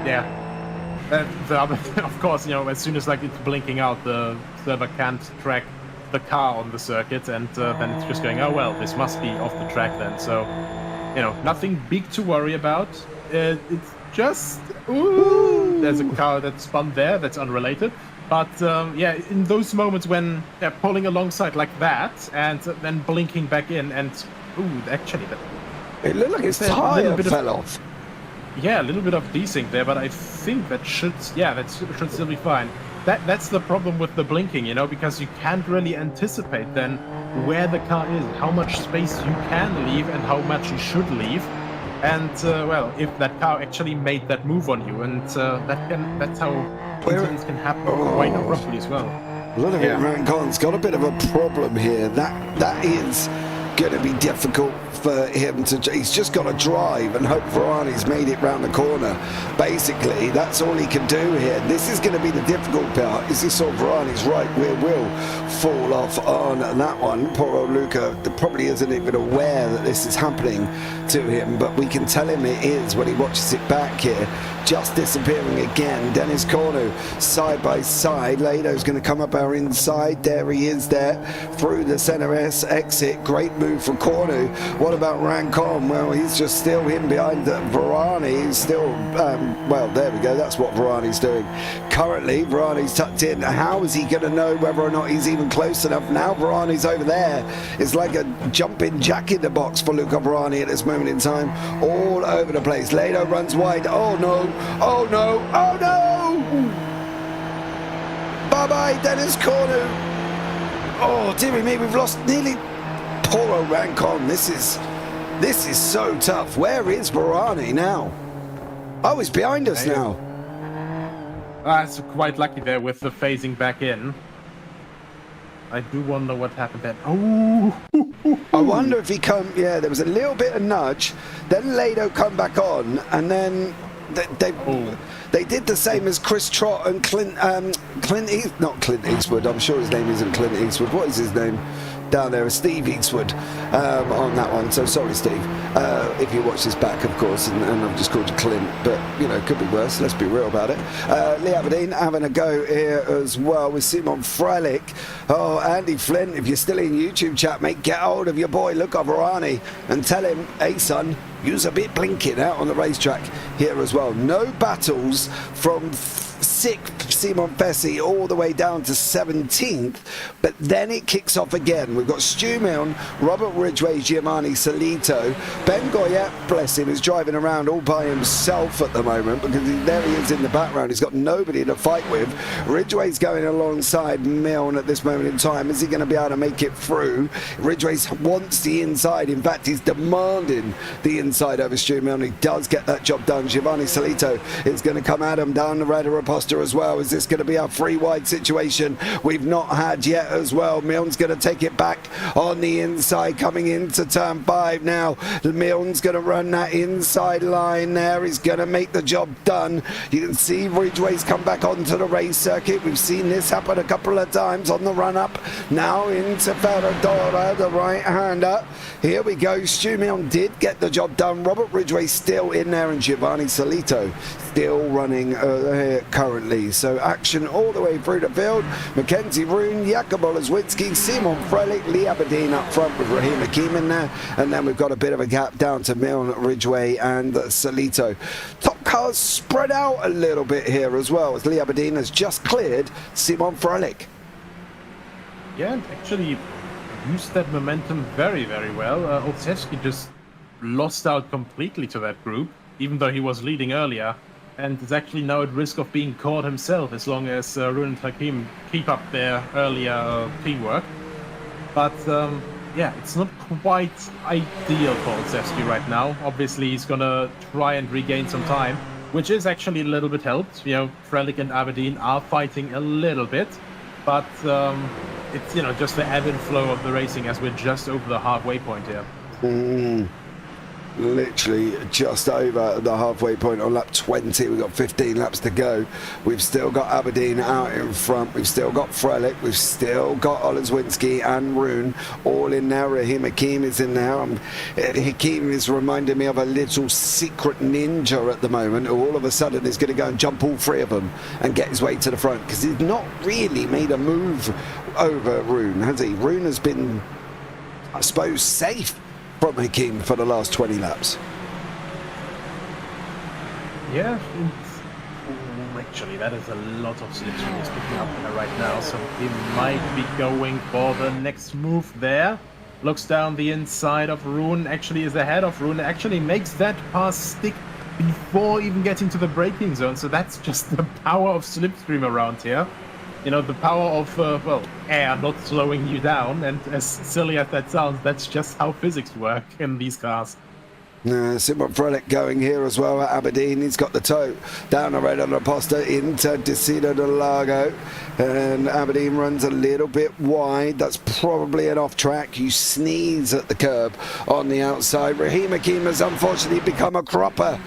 the other, of course, as soon as it's blinking out, the server can't track the car on the circuit, and then it's just going, oh well, this must be off the track then. So, nothing big to worry about. It's just, there's a car that spun there that's unrelated. But in those moments when they're pulling alongside like that and then blinking back in, and actually, it looked like his tire fell off. Yeah, a little bit of desync there, but I think that should still be fine. That's the problem with the blinking, because you can't really anticipate then where the car is, how much space you can leave and how much you should leave. And if that car actually made that move on you, and that's how incidents can happen quite abruptly as well. Ludovine Rancon's got a bit of a problem here. That is going to be difficult for him to... He's just got to drive and hope Varani's made it round the corner. Basically, that's all he can do here. This is going to be the difficult part. Is he saw Varani's right rear wheel fall off on that one. Poor old Luca probably isn't even aware that this is happening to him, but we can tell him it is when he watches it back here. Just disappearing again. Dennis Cornu side by side. Lado's going to come up our inside. There he is there through the center S exit. Great move from Cornu. What about Rancon? Well, he's just still in behind Varani. He's still, there we go. That's what Varani's doing. Currently, Varani's tucked in. How is he going to know whether or not he's even close enough? Now Varani's over there. It's like a jumping jack in the box for Luca Varani at this moment in time. All over the place. Lado runs wide. Oh no. Oh no. Oh no. Bye-bye, Dennis Cornu. Oh, dearie me, we've lost nearly... Poor old Rancon. This is so tough. Where is Barani now? Oh, he's behind us now. That's quite lucky there with the phasing back in. I do wonder what happened then. Oh! I wonder if he come... Yeah, there was a little bit of nudge. Then Lado come back on, and then they did the same as Chris Trott and not Clint Eastwood. I'm sure his name isn't Clint Eastwood. What is his name down there? Steve Eastwood on that one. So sorry, Steve, if you watch this back, of course, and I've just called you Clint, but you know, it could be worse. Let's be real about it. Lee Aberdeen having a go here as well with Simon Freilich. Oh, Andy Flint, if you're still in YouTube chat, mate, get hold of your boy Luca Varani and tell him, hey son, use a bit blinking out on the racetrack here as well. No battles from 6th Simon Fessy all the way down to 17th, but then it kicks off again. We've got Stu Milne, Robert Ridgway, Giovanni Salito, Ben Goyette, bless him, is driving around all by himself at the moment because there he is in the background. He's got nobody to fight with. Ridgway's going alongside Milne at this moment in time. Is he going to be able to make it through? Ridgway wants the inside. In fact, he's demanding the inside over Stu Milne. He does get that job done. Giovanni Salito is going to come at him down the Red Raposta as well. Is this going to be a free wide situation we've not had yet as well? Milne's going to take it back on the inside coming into turn 5 now. Milne's going to run that inside line there. He's going to make the job done. You can see Ridgway's come back onto the race circuit. We've seen this happen a couple of times on the run up. Now into Ferradora, the right hander. Here we go. Stu Milne did get the job done. Robert Ridgway still in there and Giovanni Salito still running here currently. So action all the way through the field. Mackenzie Roon, Jacobo Lozwinski, Simon Freilich, Lee Aberdeen up front with Raheem Hakeem in there. And then we've got a bit of a gap down to Milne, Ridgway and Salito. Top cars spread out a little bit here as well as Lee Aberdeen has just cleared Simon Freilich. Yeah, actually used that momentum very, very well. Olszewski just lost out completely to that group, even though he was leading earlier, and is actually now at risk of being caught himself as long as Roon and Hakim keep up their earlier teamwork. But yeah, it's not quite ideal for Olszewski right now. Obviously, he's gonna try and regain some time, which is actually a little bit helped. You know, Freilich and Aberdeen are fighting a little bit, but it's, you know, just the ebb and flow of the racing as we're just over the halfway point here. Literally just over the halfway point on lap 20. We've got 15 laps to go. We've still got Aberdeen out in front. We've still got Freilich. We've still got Oleszewski and Roon all in there. Raheem Hakeem is in there. Hakeem is reminding me of a little secret ninja at the moment who all of a sudden is going to go and jump all three of them and get his way to the front because he's not really made a move over Roon, has he? Roon has been, I suppose, safe from Hakeem for the last 20 laps. Yeah, actually that is a lot of slipstream he's picking up there right now, so he might be going for the next move there. Looks down the inside of Roon, actually is ahead of Roon, actually makes that pass stick before even getting to the braking zone, so that's just the power of slipstream around here. You know, the power of, well, air not slowing you down, and as silly as that sounds, that's just how physics work in these cars. Simon Freilich going here as well at Aberdeen. He's got the toe down the Red Raposta into Decido del Lago, and Aberdeen runs a little wide wide. That's probably an off track. You sneeze at the curb on the outside. Raheem Hakeem has unfortunately become a cropper.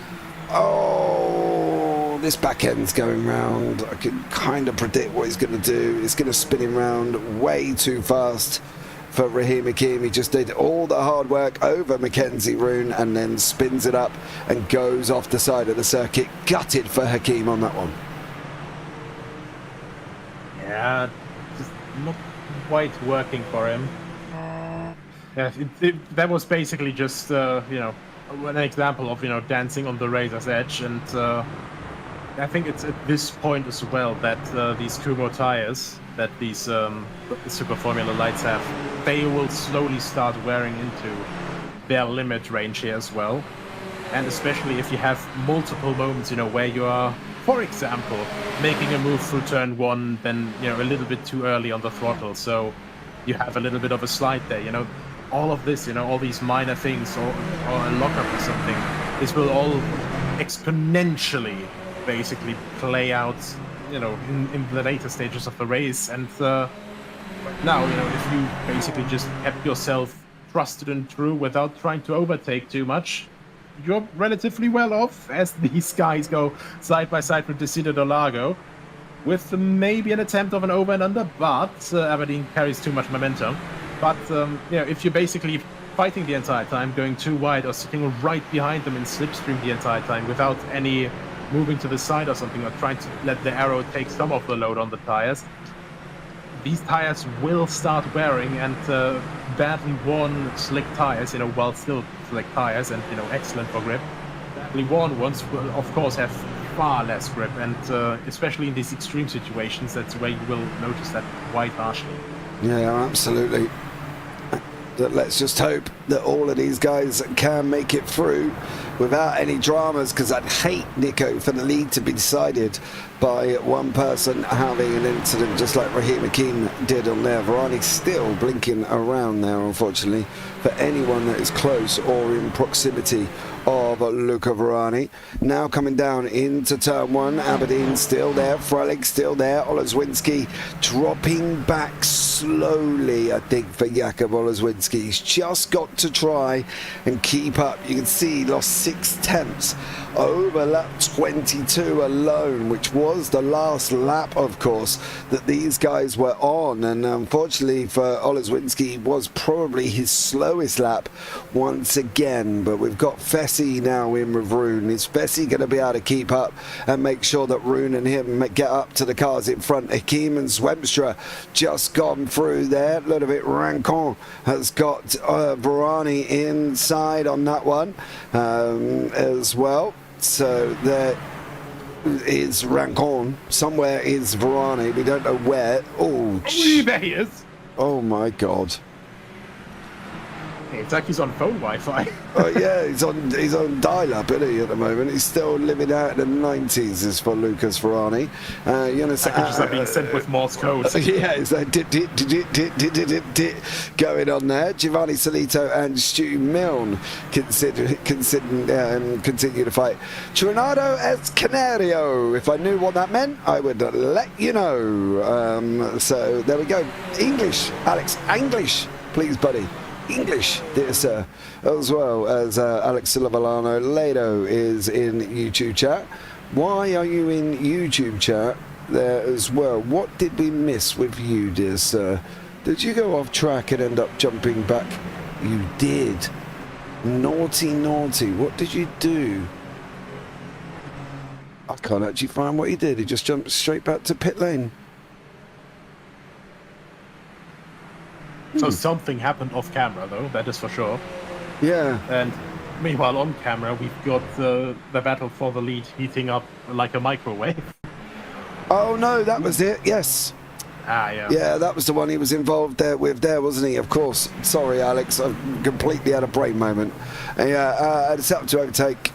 Oh, this back end's going round. I can kind of predict what he's going to do. It's going to spin him round way too fast for Raheem Hakeem. He just did all the hard work over Mackenzie Roon and then spins it up and goes off the side of the circuit. Gutted for Hakeem on that one. Yeah, just not quite working for him. Yeah, that was basically just, you know, an example of, you know, dancing on the razor's edge, and I think it's at this point as well that these Kumo tires that these Super Formula lights have, they will slowly start wearing into their limit range here as well. And especially if you have multiple moments, you know, where you are, for example, making a move through turn one, then, you know, a little bit too early on the throttle. So you have a little bit of a slide there. You know, all of this, you know, all these minor things, or a lockup or something, this will all exponentially basically play out, you know, in the later stages of the race. And now, you know, if you basically just kept yourself trusted and true without trying to overtake too much, you're relatively well off as these guys go side by side with Interlagos, with maybe an attempt of an over and under, but Aberdeen carries too much momentum. But you know, if you're basically fighting the entire time, going too wide, or sitting right behind them in slipstream the entire time without any moving to the side or something, or trying to let the arrow take some of the load on the tires, these tires will start wearing, and badly worn slick tires, you know, while still slick tires and, you know, excellent for grip, badly worn ones will of course have far less grip, and especially in these extreme situations, that's where you will notice that quite harshly. Yeah, absolutely. Let's just hope that all of these guys can make it through without any dramas, because I'd hate, Nico, for the lead to be decided by one person having an incident just like Raheem Hakim did on there. Varane still blinking around there, unfortunately, for anyone that is close or in proximity of Luca Varane. Now coming down into turn one, Aberdeen still there, Freilich still there, Oleszewski dropping back slowly, I think, for Jakub Oleszewski. He's just got to try and keep up. You can see he lost 6/10 over lap 22 alone, which was the last lap, of course, that these guys were on. And unfortunately for Oleszewski, was probably his slowest lap once again. But we've got Fessy now in with Rune. Is Fessy going to be able to keep up and make sure that Rune and him get up to the cars in front? Hakim and Swemstra just gone through there. Ludovic Rancon has got Varane inside on that one as well. So there is Rancon. Somewhere is Varane. We don't know where. Oh, there he is. Oh my God. It's like he's on phone Wi-Fi. Oh yeah, he's on dial-up, isn't he, at the moment? He's still living out in the 90s as for Lucas Varane. Just like being sent with Morse code. Yeah, it's like going on there. Giovanni Solito and Stu Milne continue to fight. Trinado es Canario. If I knew what that meant, I would let you know. So there we go. English, Alex. English, please, buddy. English, dear sir, as well as Alex Silvalano Lado is in YouTube chat. Why are you in YouTube chat there as well? What did we miss with you, dear sir? Did you go off track and end up jumping back? You did. Naughty, naughty. What did you do? I can't actually find what he did. He just jumped straight back to pit lane. So something happened off camera, though, that is for sure. Yeah. And meanwhile, on camera, we've got the battle for the lead heating up like a microwave. Oh, no, that was it, yes. Ah, yeah. Yeah, that was the one he was involved there, wasn't he? Of course. Sorry, Alex, I completely had a brain moment. Yeah, I set up to overtake.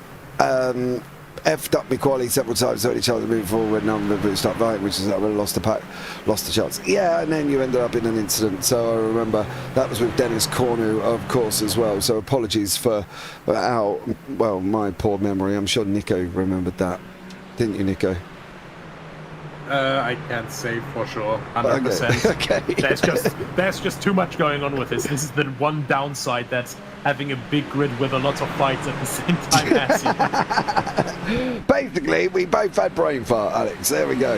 F'd up my quality several times, so each other moving forward, and I'm going to start right, which is that I lost the pack, lost the chance. Yeah, and then you ended up in an incident. So I remember that was with Dennis Cornu, of course, as well. So apologies for my poor memory. I'm sure Nico remembered that, didn't you, Nico? I can't say for sure, 100%. Okay. There's just too much going on with this. This is the one downside, that's having a big grid with a lot of fights at the same time as you. Basically, we both had brain fart, Alex. There we go.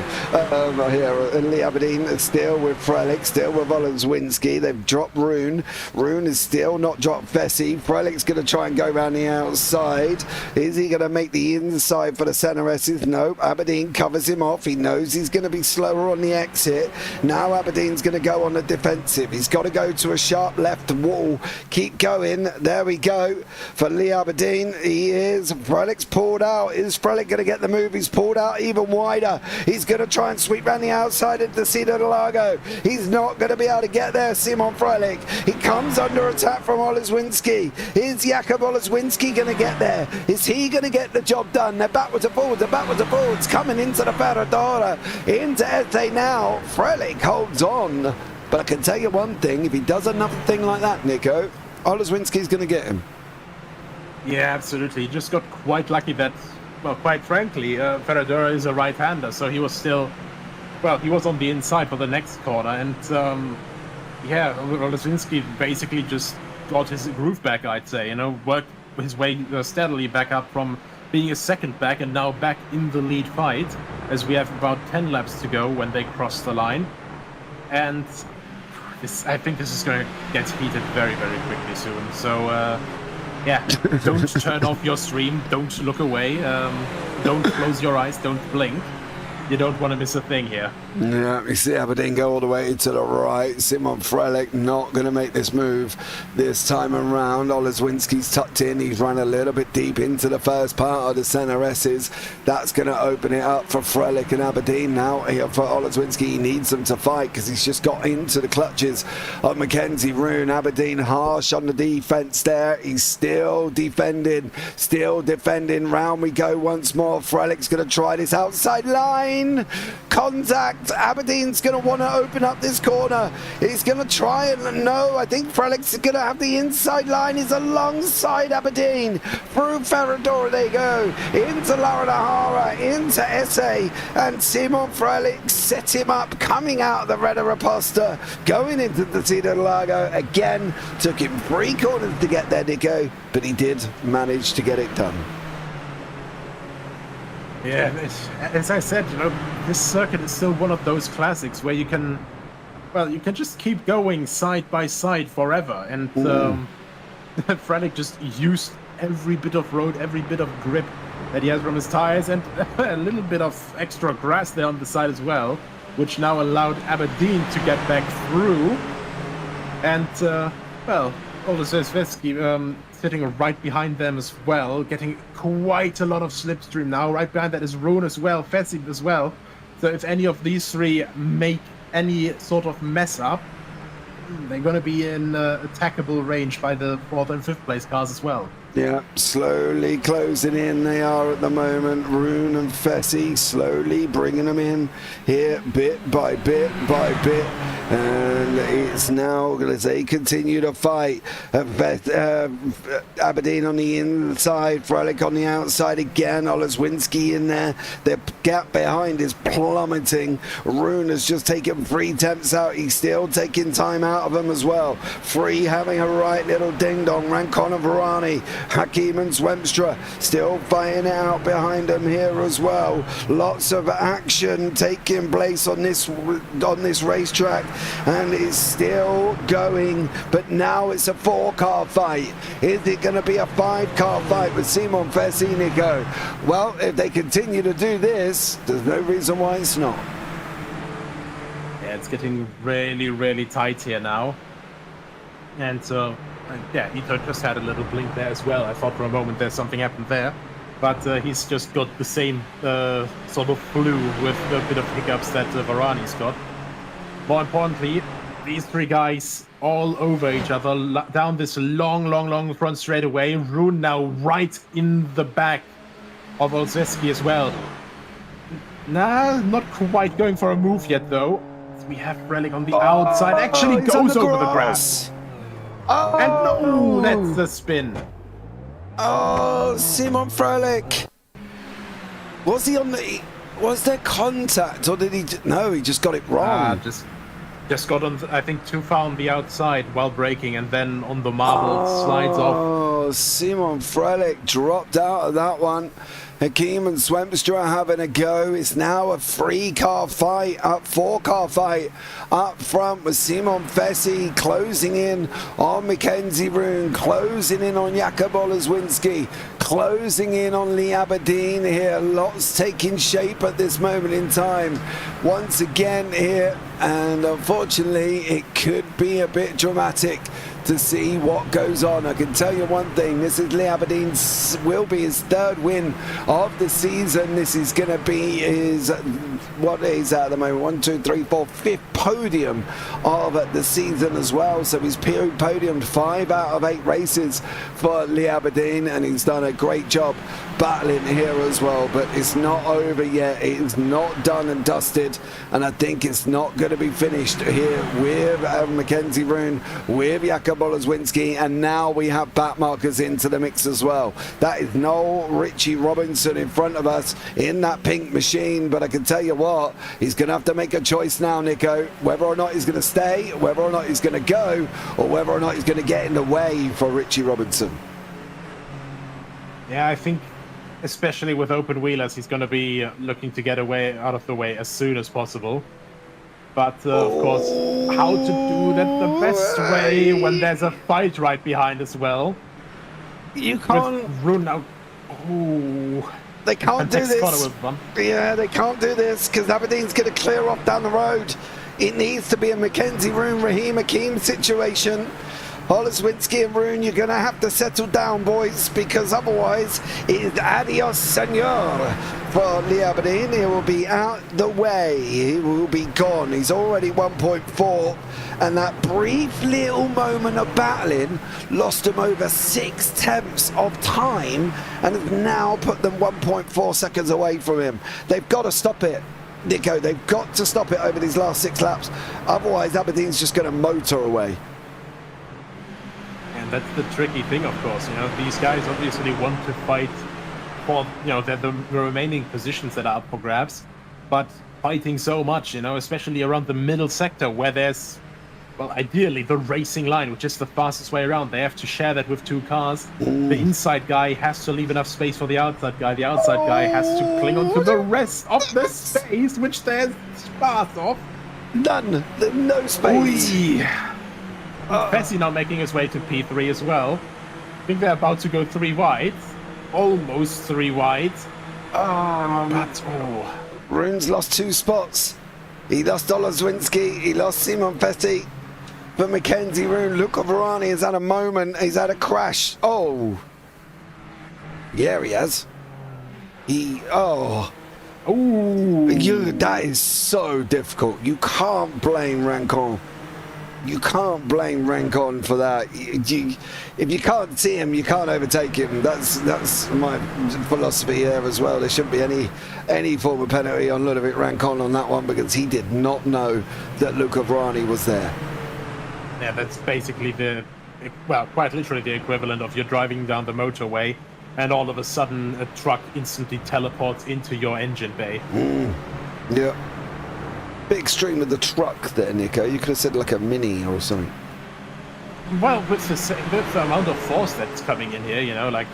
Here, Lee Aberdeen still with Freilich, still with Oleszewski. They've dropped Rune. Rune is still not dropped Fessy. Freilich's going to try and go around the outside. Is he going to make the inside for the centre S's? Nope. Aberdeen covers him off. He knows he's going to be slower on the exit. Now Aberdeen's going to go on the defensive. He's got to go to a sharp left wall. Keep going. There we go. For Lee Aberdeen, he is. Freilich's pulled out. Is Freilich going to get the move? He's pulled out even wider. He's going to try and sweep around the outside into Interlagos. He's not going to be able to get there, Simon Freilich. He comes under attack from Oleszewski. Is Jakub Oleszewski going to get there? Is he going to get the job done? They're backwards and forwards, coming into the Ferradura. Into Ete now. Freilich holds on But I can tell you one thing, if he does another thing like that, Nico, Oleszewski's going to get him. Yeah, absolutely. He just got quite lucky that, well, quite frankly, Ferradura is a right-hander, so he was still, well, he was on the inside for the next corner, and yeah, Oleszewski basically just got his groove back, I'd say, you know, worked his way steadily back up from being a second back and now back in the lead fight, as we have about 10 laps to go when they cross the line. And I think this is going to get heated very, very quickly soon. So, yeah, don't turn off your stream, don't look away, don't close your eyes, don't blink. You don't want to miss a thing here. Yeah, you see Aberdeen go all the way to the right. Simon Frelick not going to make this move this time around. Oleszewski's tucked in. He's run a little bit deep into the first part of the centre S's. That's going to open it up for Frelick and Aberdeen now. Here for Oleszewski, he needs them to fight because he's just got into the clutches of Mackenzie Roon. Aberdeen harsh on the defence there. He's still defending. Round we go once more. Frelick's going to try this outside line. Contact. Aberdeen's going to want to open up this corner. He's going to try and no, I think Frelick's going to have the inside line. He's alongside Aberdeen. Through Ferradura they go. Into Laranahara, into Esse, and Simon Frelick set him up coming out of the Reda Raposta, going into the Interlagos. Again, took him 3 corners to get there, Nico, but he did manage to get it done. Yeah, as I said, you know, this circuit is still one of those classics where you can, well, you can just keep going side by side forever. And Frelick just used every bit of road, every bit of grip that he has from his tires, and a little bit of extra grass there on the side as well, which now allowed Aberdeen to get back through. And, well, Oleszewski sitting right behind them as well, getting quite a lot of slipstream now. Right behind that is Roon as well, Fessig as well. So if any of these three make any sort of mess up, they're going to be in attackable range by the 4th and 5th place cars as well. Yeah, slowly closing in they are at the moment. Roon and Fessy slowly bringing them in here bit by bit by bit. And it's now, as they continue to fight, Aberdeen on the inside, Frelick on the outside again, Oleszewski in there. The gap behind is plummeting. Roon has just taken 3 temps out. He's still taking time out of them as well. Free having a right little ding-dong. Rancon and Varani, Hakim and Swemstra still fighting it out behind them here as well. Lots of action taking place on this racetrack, and it's still going, but now it's a 4-car fight. Is it going to be a 5-car fight with Simon Fessinico? Well, if they continue to do this, there's no reason why it's not. Yeah, it's getting really, really tight here now. And so, yeah, Ito just had a little blink there as well. I thought for a moment there's something happened there. But he's just got the same sort of flu with a bit of hiccups that Varani's got. More importantly, these 3 guys all over each other down this long front straightaway. Roon now right in the back of Oleszewski as well. Nah, not quite going for a move yet though. We have Frelick on the outside. Actually goes over the grass. Oh, and no, that's the spin. Oh, Simon Frelick. Was he on the... Was there contact, or did he... No, he just got it wrong. Just got on, I think, too far on the outside while braking, and then on the marble slides off. Oh, Simon Frelick dropped out of that one. Hakim and Swemstra having a go. It's now a 3-car fight, 4-car fight up front with Simon Fessy closing in on Mackenzie Roon, closing in on Jakub Oleszewski, closing in on Lee Aberdeen here. Lots taking shape at this moment in time. Once again here, and unfortunately it could be a bit dramatic to see what goes on. I can tell you one thing, this is Lee Aberdeen's, will be his 3rd win of the season. This is going to be his, what is at the moment, 1, 2, 3, 4, 5th podium of the season as well. So he's podiumed 5 out of 8 races for Lee Aberdeen, and he's done a great job battling here as well, but it's not over yet. It is not done and dusted, and I think it's not going to be finished here with Mackenzie Rune, with Jakub Oleszewski, and now we have back markers into the mix as well. That is Noel Richie Robinson in front of us in that pink machine, but I can tell you what, he's going to have to make a choice now, Nico, whether or not he's going to stay, whether or not he's going to go, or whether or not he's going to get in the way for Richie Robinson. Yeah, I think especially with open wheelers, he's going to be looking to get away out of the way as soon as possible. But of course, how to do that the best way when there's a fight right behind as well. You can't. Rune out. Ooh. They can't do this. Yeah, they can't do this because Aberdeen's going to clear off down the road. It needs to be a Mackenzie Rune, Raheem Hakeem situation. Oleszewski and Rune, you're going to have to settle down, boys, because otherwise it's adios, senor, for Lee Aberdeen. He will be out the way. He will be gone. He's already 1.4, and that brief little moment of battling lost him over 6/10 of time and has now put them 1.4 seconds away from him. They've got to stop it. Nico, they've got to stop it over these last 6 laps. Otherwise, Aberdeen's just going to motor away. And that's the tricky thing, of course. You know, these guys obviously want to fight for, you know, the remaining positions that are up for grabs. But fighting so much, you know, especially around the middle sector where there's, well, ideally the racing line, which is the fastest way around. They have to share that with 2 cars. Ooh. The inside guy has to leave enough space for the outside guy. The outside guy has to cling on to the rest of the space, which there's sparse of. None. There's no space. Fessy now making his way to P3 as well. I think they're about to go 3 wide. Almost 3 wide. Rune's lost 2 spots. He lost Oleszewski, he lost Simon Fessy. But Mackenzie Rune, Luca Varani has had a moment, he's had a crash. Oh. Yeah, he has. That is so difficult. You can't blame Rancon. You can't blame Rancon for that. If you can't see him, you can't overtake him. That's my philosophy here as well. There shouldn't be any form of penalty on Ludovic Rancon on that one because he did not know that Luca Varani was there. Yeah, that's basically quite literally the equivalent of you're driving down the motorway and all of a sudden a truck instantly teleports into your engine bay. Yeah. Bit extreme with the truck there, Nico. You could have said like a Mini or something. Well, with the amount of force that's coming in here, you know, like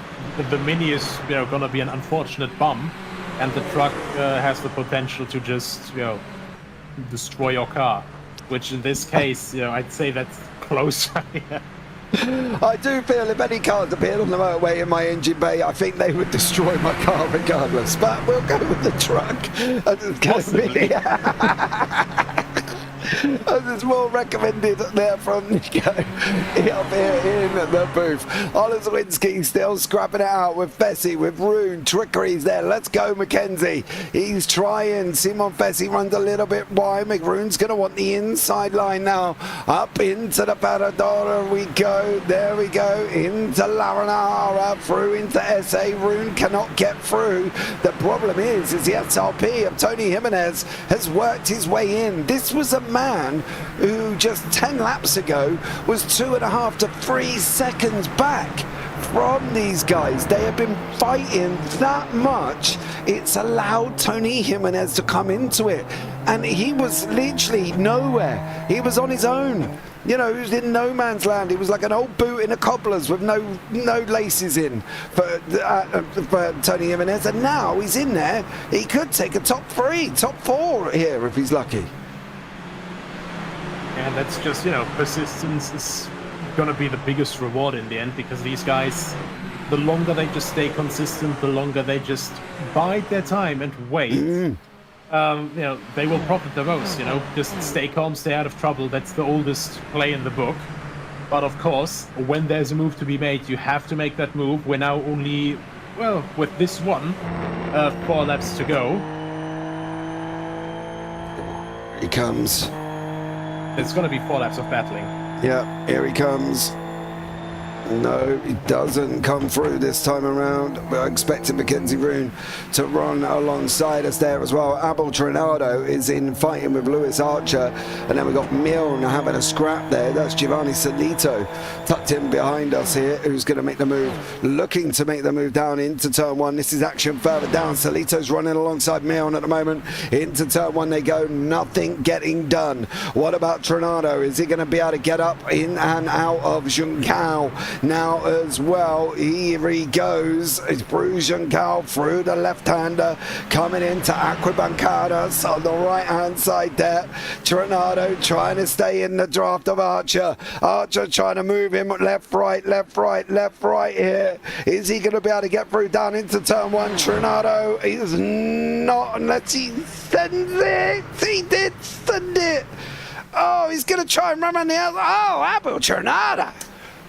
the Mini is, you know, going to be an unfortunate bump, and the truck has the potential to just, you know, destroy your car. Which in this case, you know, I'd say that's closer. I do feel if any cars appeared on the motorway in my engine bay, I think they would destroy my car regardless. But we'll go with the truck. Possibly. As is more recommended there from Nico up here in the booth. Oleszewski still scrapping it out with Fessy, with Rune. Trickery's there. Let's go, Mackenzie. He's trying. Simon Fessy runs a little bit wide. McRune's going to want the inside line now. Up into the Paradora we go. There we go. Into Laranara. Through into SA. Rune cannot get through. The problem is the SRP of Tony Jimenez has worked his way in. This was a man who just 10 laps ago was 2.5 to 3 seconds back from these guys. They have been fighting that much. It's allowed Tony Jimenez to come into it, and he was literally nowhere. He was on his own. You know, he was in no man's land. He was like an old boot in a cobbler's with no laces in for Tony Jimenez, and now he's in there. He could take a top 3, top 4 here if he's lucky. And that's just, you know, persistence is going to be the biggest reward in the end, because these guys, the longer they just stay consistent, the longer they just bide their time and wait, you know, they will profit the most, you know, just stay calm, stay out of trouble. That's the oldest play in the book. But of course, when there's a move to be made, you have to make that move. We're now only, well, with this one, 4 laps to go. He comes. It's going to be 4 laps of battling. Yeah, here he comes. No, he doesn't come through this time around. We're expecting Mackenzie Roon to run alongside us there as well. Abel Trinado is in fighting with Lewis Archer. And then we've got Milne having a scrap there. That's Giovanni Solito tucked in behind us here, who's going to make the move, looking to make the move down into turn one. This is action further down. Solito's running alongside Milne at the moment. Into turn one they go. Nothing getting done. What about Trinado? Is he going to be able to get up in and out of Juncao now as well? Here he goes. It's Bruce Juncao through the left-hander, coming into Aquabancadas on the right-hand side there. Trinado trying to stay in the draft of Archer. Archer trying to move him left, right, left, right, left, right here. Is he going to be able to get through down into turn one? Trinado is not, unless he sends it. He did send it. Oh, he's going to try and run around the outside. Oh, Abel Trinado.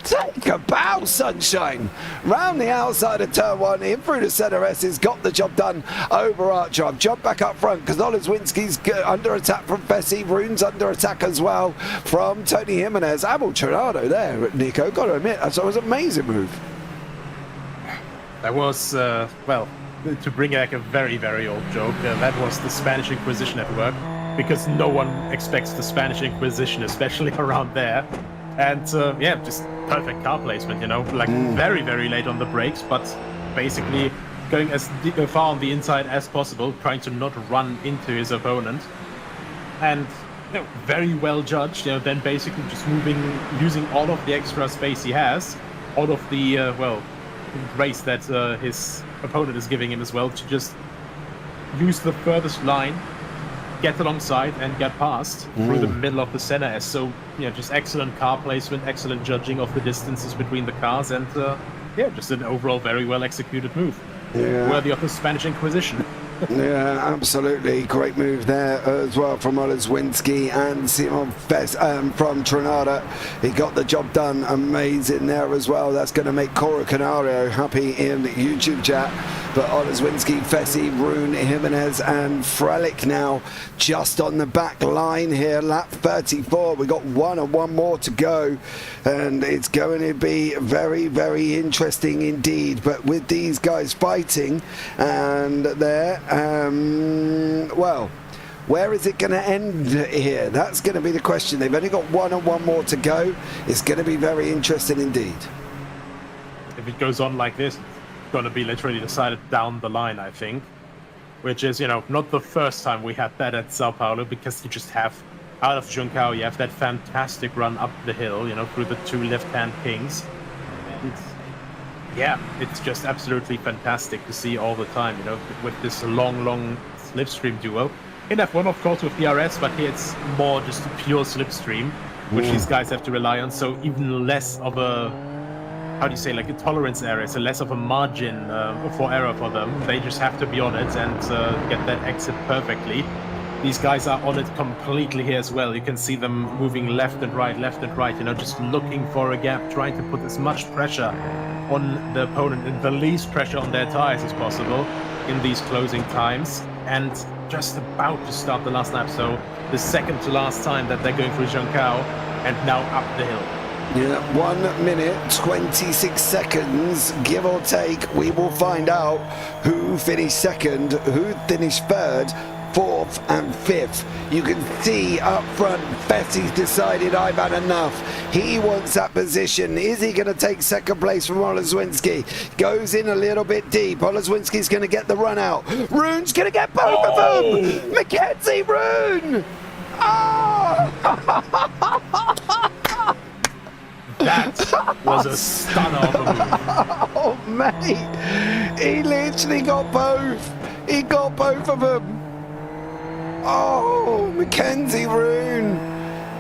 Take a bow, sunshine. Round the outside of turn one, in through the centre S, has got the job done over Archer. I've jumped back up front because Olezwinski's under attack from Fessy. Rune's under attack as well from Tony Jimenez. Abel Trinado there, Nico. Got to admit, that was an amazing move. That was, well, to bring back a very, very old joke, that was the Spanish Inquisition at work, because no one expects the Spanish Inquisition, especially around there. And yeah, just perfect car placement, you know, like very, very late on the brakes, but basically going as far on the inside as possible, trying to not run into his opponent. And you know, very well judged, you know, then basically just moving, using all of the extra space he has, all of the, well, race that his opponent is giving him as well, to just use the furthest line, get alongside and get past through the middle of the center S. So, you know, just excellent car placement, excellent judging of the distances between the cars, and yeah, just an overall very well executed move. Yeah. Worthy of the Spanish Inquisition. Yeah, absolutely. Great move there as well from Olezwinski and Simon Fess from Trinado. He got the job done. Amazing there as well. That's going to make Cora Canario happy in YouTube chat. But Olezwinski, Fessy, Rune, Jimenez and Frelick now just on the back line here. Lap 34. We got one and one more to go. And it's going to be very, very interesting indeed. But with these guys fighting and there, well, where is it going to end here? That's going to be the question. They've only got one and one more to go. It's going to be very interesting indeed. If it goes on like this, it's going to be literally decided down the line, I think. Which is, you know, not the first time we had that at Sao Paulo, because you just have, out of Juncao, you have that fantastic run up the hill, you know, through the two left-hand kings. Yeah, it's just absolutely fantastic to see all the time, you know, with this long slipstream duo. In F1, of course, with DRS, but here it's more just a pure slipstream, which these guys have to rely on, so even less of a, how do you say, like a tolerance area, so less of a margin for error for them. They just have to be on it and get that exit perfectly. These guys are on it completely here as well. You can see them moving left and right, you know, just looking for a gap, trying to put as much pressure on the opponent and the least pressure on their tires as possible in these closing times. And just about to start the last lap, so the second to last time that they're going through Juncao, and now up the hill. Yeah, 1 minute, 26 seconds, give or take. We will find out who finished second, who finished third, fourth and fifth. You can see up front, Fessy's decided I've had enough. He wants that position. Is he going to take second place from Olezwinski? Goes in a little bit deep. Olezwinski's going to get the run out. Rune's going to get both of them. Mackenzie Rune. Oh! That was a stunner of a move. Oh, mate. He literally got both. He got both of them. Oh, Mackenzie Rune.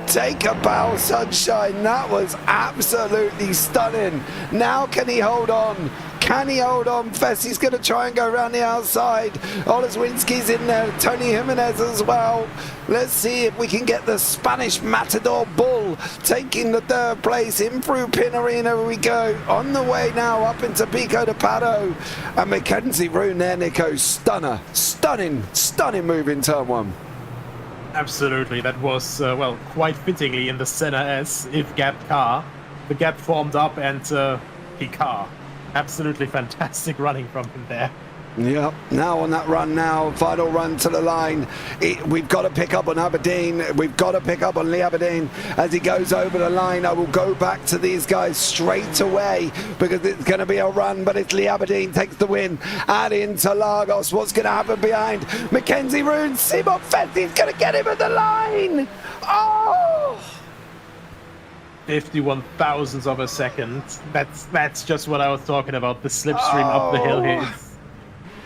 Take a bow, sunshine. That was absolutely stunning. Now can he hold on? Can he hold on? Fessy's going to try and go around the outside. Olezwinski's in there. Tony Jimenez as well. Let's see if we can get the Spanish Matador Bull taking the third place in through Pinarina. We go on the way now up into Pico de Pado. And Mackenzie Rune there, Nico. Stunner. Stunning move in turn one. Absolutely. That was, well, quite fittingly in the center S, if gap car, the gap formed up, and Picard. Absolutely fantastic running from him there. Yep, now on that run now, final run to the line. We've got to pick up on Aberdeen. We've got to pick up on Lee Aberdeen as he goes over the line. I will go back to these guys straight away because it's going to be a run, but it's Lee Aberdeen takes the win at Interlagos. What's going to happen behind? Mackenzie Roon, Simon Fetti's going to get him at the line. Oh! 51 thousandths of a second. That's just what I was talking about. The slipstream up the hill here.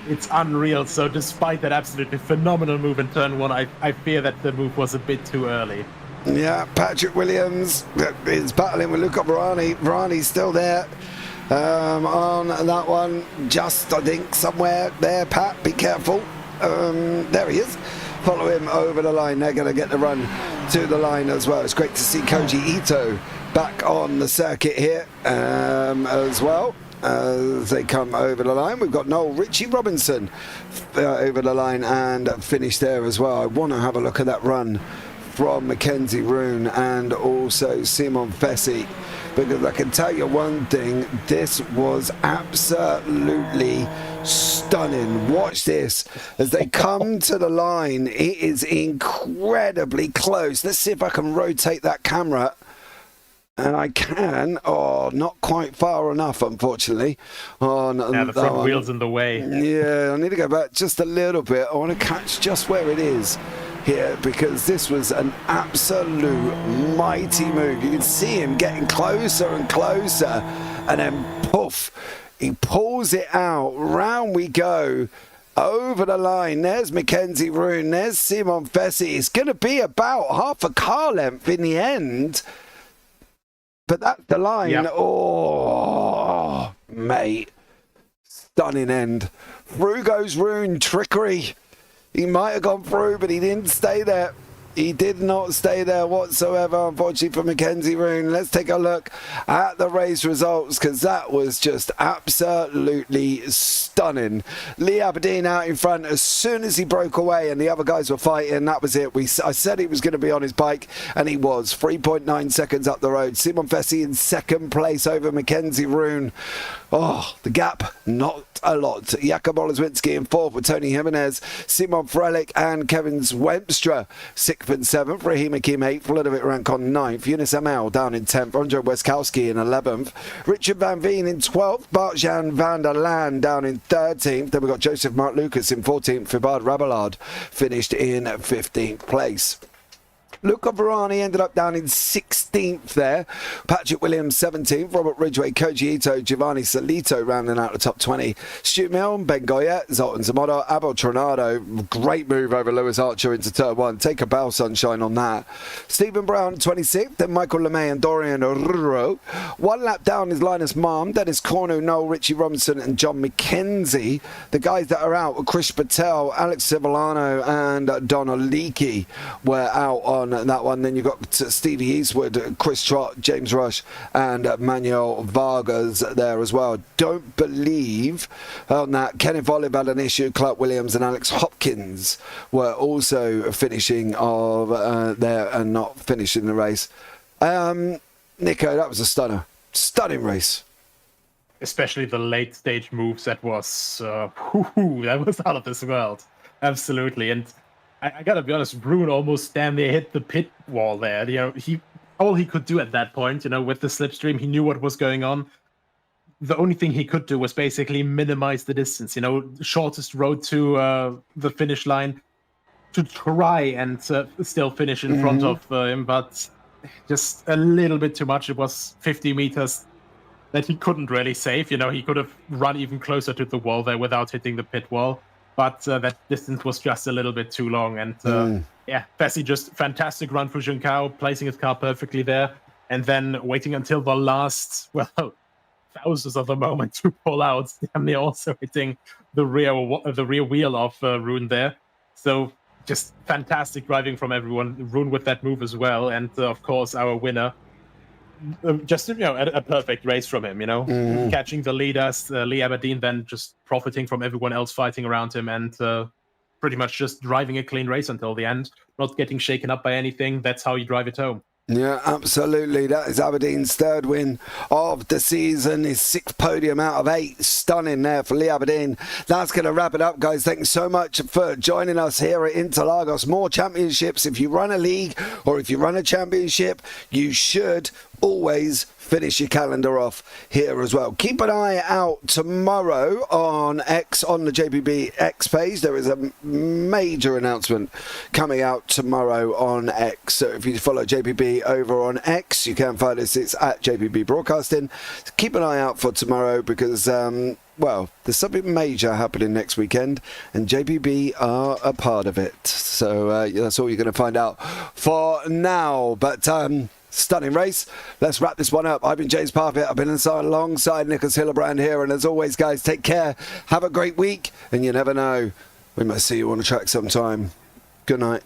It's unreal. So despite that absolutely phenomenal move in turn one, I fear that the move was a bit too early. Yeah, Patrick Williams is battling with Luca Varani. Varani's still there on that one. Just, I think, somewhere there, Pat, be careful. There he is. Follow him over the line. They're going to get the run to the line as well. It's great to see Koji Ito back on the circuit here as well. As they come over the line, we've got Noel Richie Robinson over the line and finished there as well. I want to have a look at that run from Mackenzie Roon and also Simon Fessi, because I can tell you one thing, this was absolutely stunning. Watch this as they come to the line. It is incredibly close. Let's see if I can rotate that camera. And I can, not quite far enough, unfortunately. The front wheel's in the way. Yeah, I need to go back just a little bit. I want to catch just where it is here, because this was an absolute mighty move. You can see him getting closer and closer, and then poof, he pulls it out. Round we go. Over the line, there's Mackenzie Roon, there's Simon Fessi. It's going to be about half a car length in the end. But that's the line. Yep. Oh, mate. Stunning end. Through goes Roon. Trickery. He might have gone through, but he didn't stay there. He did not stay there whatsoever, unfortunately, for Mackenzie Roon. Let's take a look at the race results, because that was just absolutely stunning. Lee Aberdeen out in front as soon as he broke away and the other guys were fighting. That was it. I said he was going to be on his bike, and he was. 3.9 seconds up the road. Simon Fessi in second place over Mackenzie Roon. Oh, the gap, not a lot. Jakub Olezwinski in fourth with Tony Jimenez, Simon Frelich and Kevin Wemstra 6th and 7th. Raheem Akim 8th, Ludovic Rank on 9th, Eunice ML down in 10th, Andre Weskowski in 11th, Richard Van Veen in 12th, Bart-Jan van der Laan down in 13th. Then we've got Joseph Mark Lucas in 14th, Fibard Rabelard finished in 15th place. Luca Varani ended up down in 16th there. Patrick Williams 17th. Robert Ridgway, Koji Ito, Giovanni Salito rounding out the top 20. Stu Milne, Ben Goyet, Zoltan Zamodo, Abel Tronado. Great move over Lewis Archer into turn 1. Take a bow, sunshine on that. Stephen Brown 26th. Then Michael LeMay and Dorian Ruro. One lap down is Linus Malm. Dennis Cornu, Noel Richie Robinson and John McKenzie. The guys that are out, Chris Patel, Alex Civillano and Donna Leakey were out on that one. Then you've got Stevie Eastwood, Chris Trott, James Rush and Manuel Vargas there as well. Don't believe on that Kenneth Olive had an issue. Clark Williams and Alex Hopkins were also finishing there and not finishing the race. Nico, that was a stunning race. Especially the late stage moves, that was that was out of this world. Absolutely. And I gotta be honest, Roon almost damn near hit the pit wall there. You know, all he could do at that point, with the slipstream, he knew what was going on. The only thing he could do was basically minimize the distance, shortest road to the finish line to try and still finish in front of him, but just a little bit too much. It was 50 meters that he couldn't really save. He could have run even closer to the wall there without hitting the pit wall. But that distance was just a little bit too long. And Fessi just fantastic run for Junkao, placing his car perfectly there. And then waiting until the last, thousands of a moment to pull out. And they're also hitting the rear wheel of Roon there. So just fantastic driving from everyone. Roon with that move as well. And of course, our winner. Just a perfect race from him, catching the leaders, Lee Aberdeen, then just profiting from everyone else fighting around him and pretty much just driving a clean race until the end, not getting shaken up by anything. That's how you drive it home. Yeah, absolutely. That is Aberdeen's third win of the season. His 6th podium out of 8. Stunning there for Lee Aberdeen. That's going to wrap it up, guys. Thanks so much for joining us here at Interlagos. More championships. If you run a league or if you run a championship, you should always finish your calendar off here as well. Keep an eye out tomorrow on X, on the JPB X page. There is a major announcement coming out tomorrow on X. So if you follow JPB over on X, you can find us. It's at JPBroadcasting. Keep an eye out for tomorrow because, well, there's something major happening next weekend, and JPB are a part of it. So that's all you're going to find out for now. But stunning race. Let's wrap this one up. I've been James Parfitt. I've been alongside Nicholas Hillebrand here. And as always, guys, take care. Have a great week. And you never know, we might see you on the track sometime. Good night.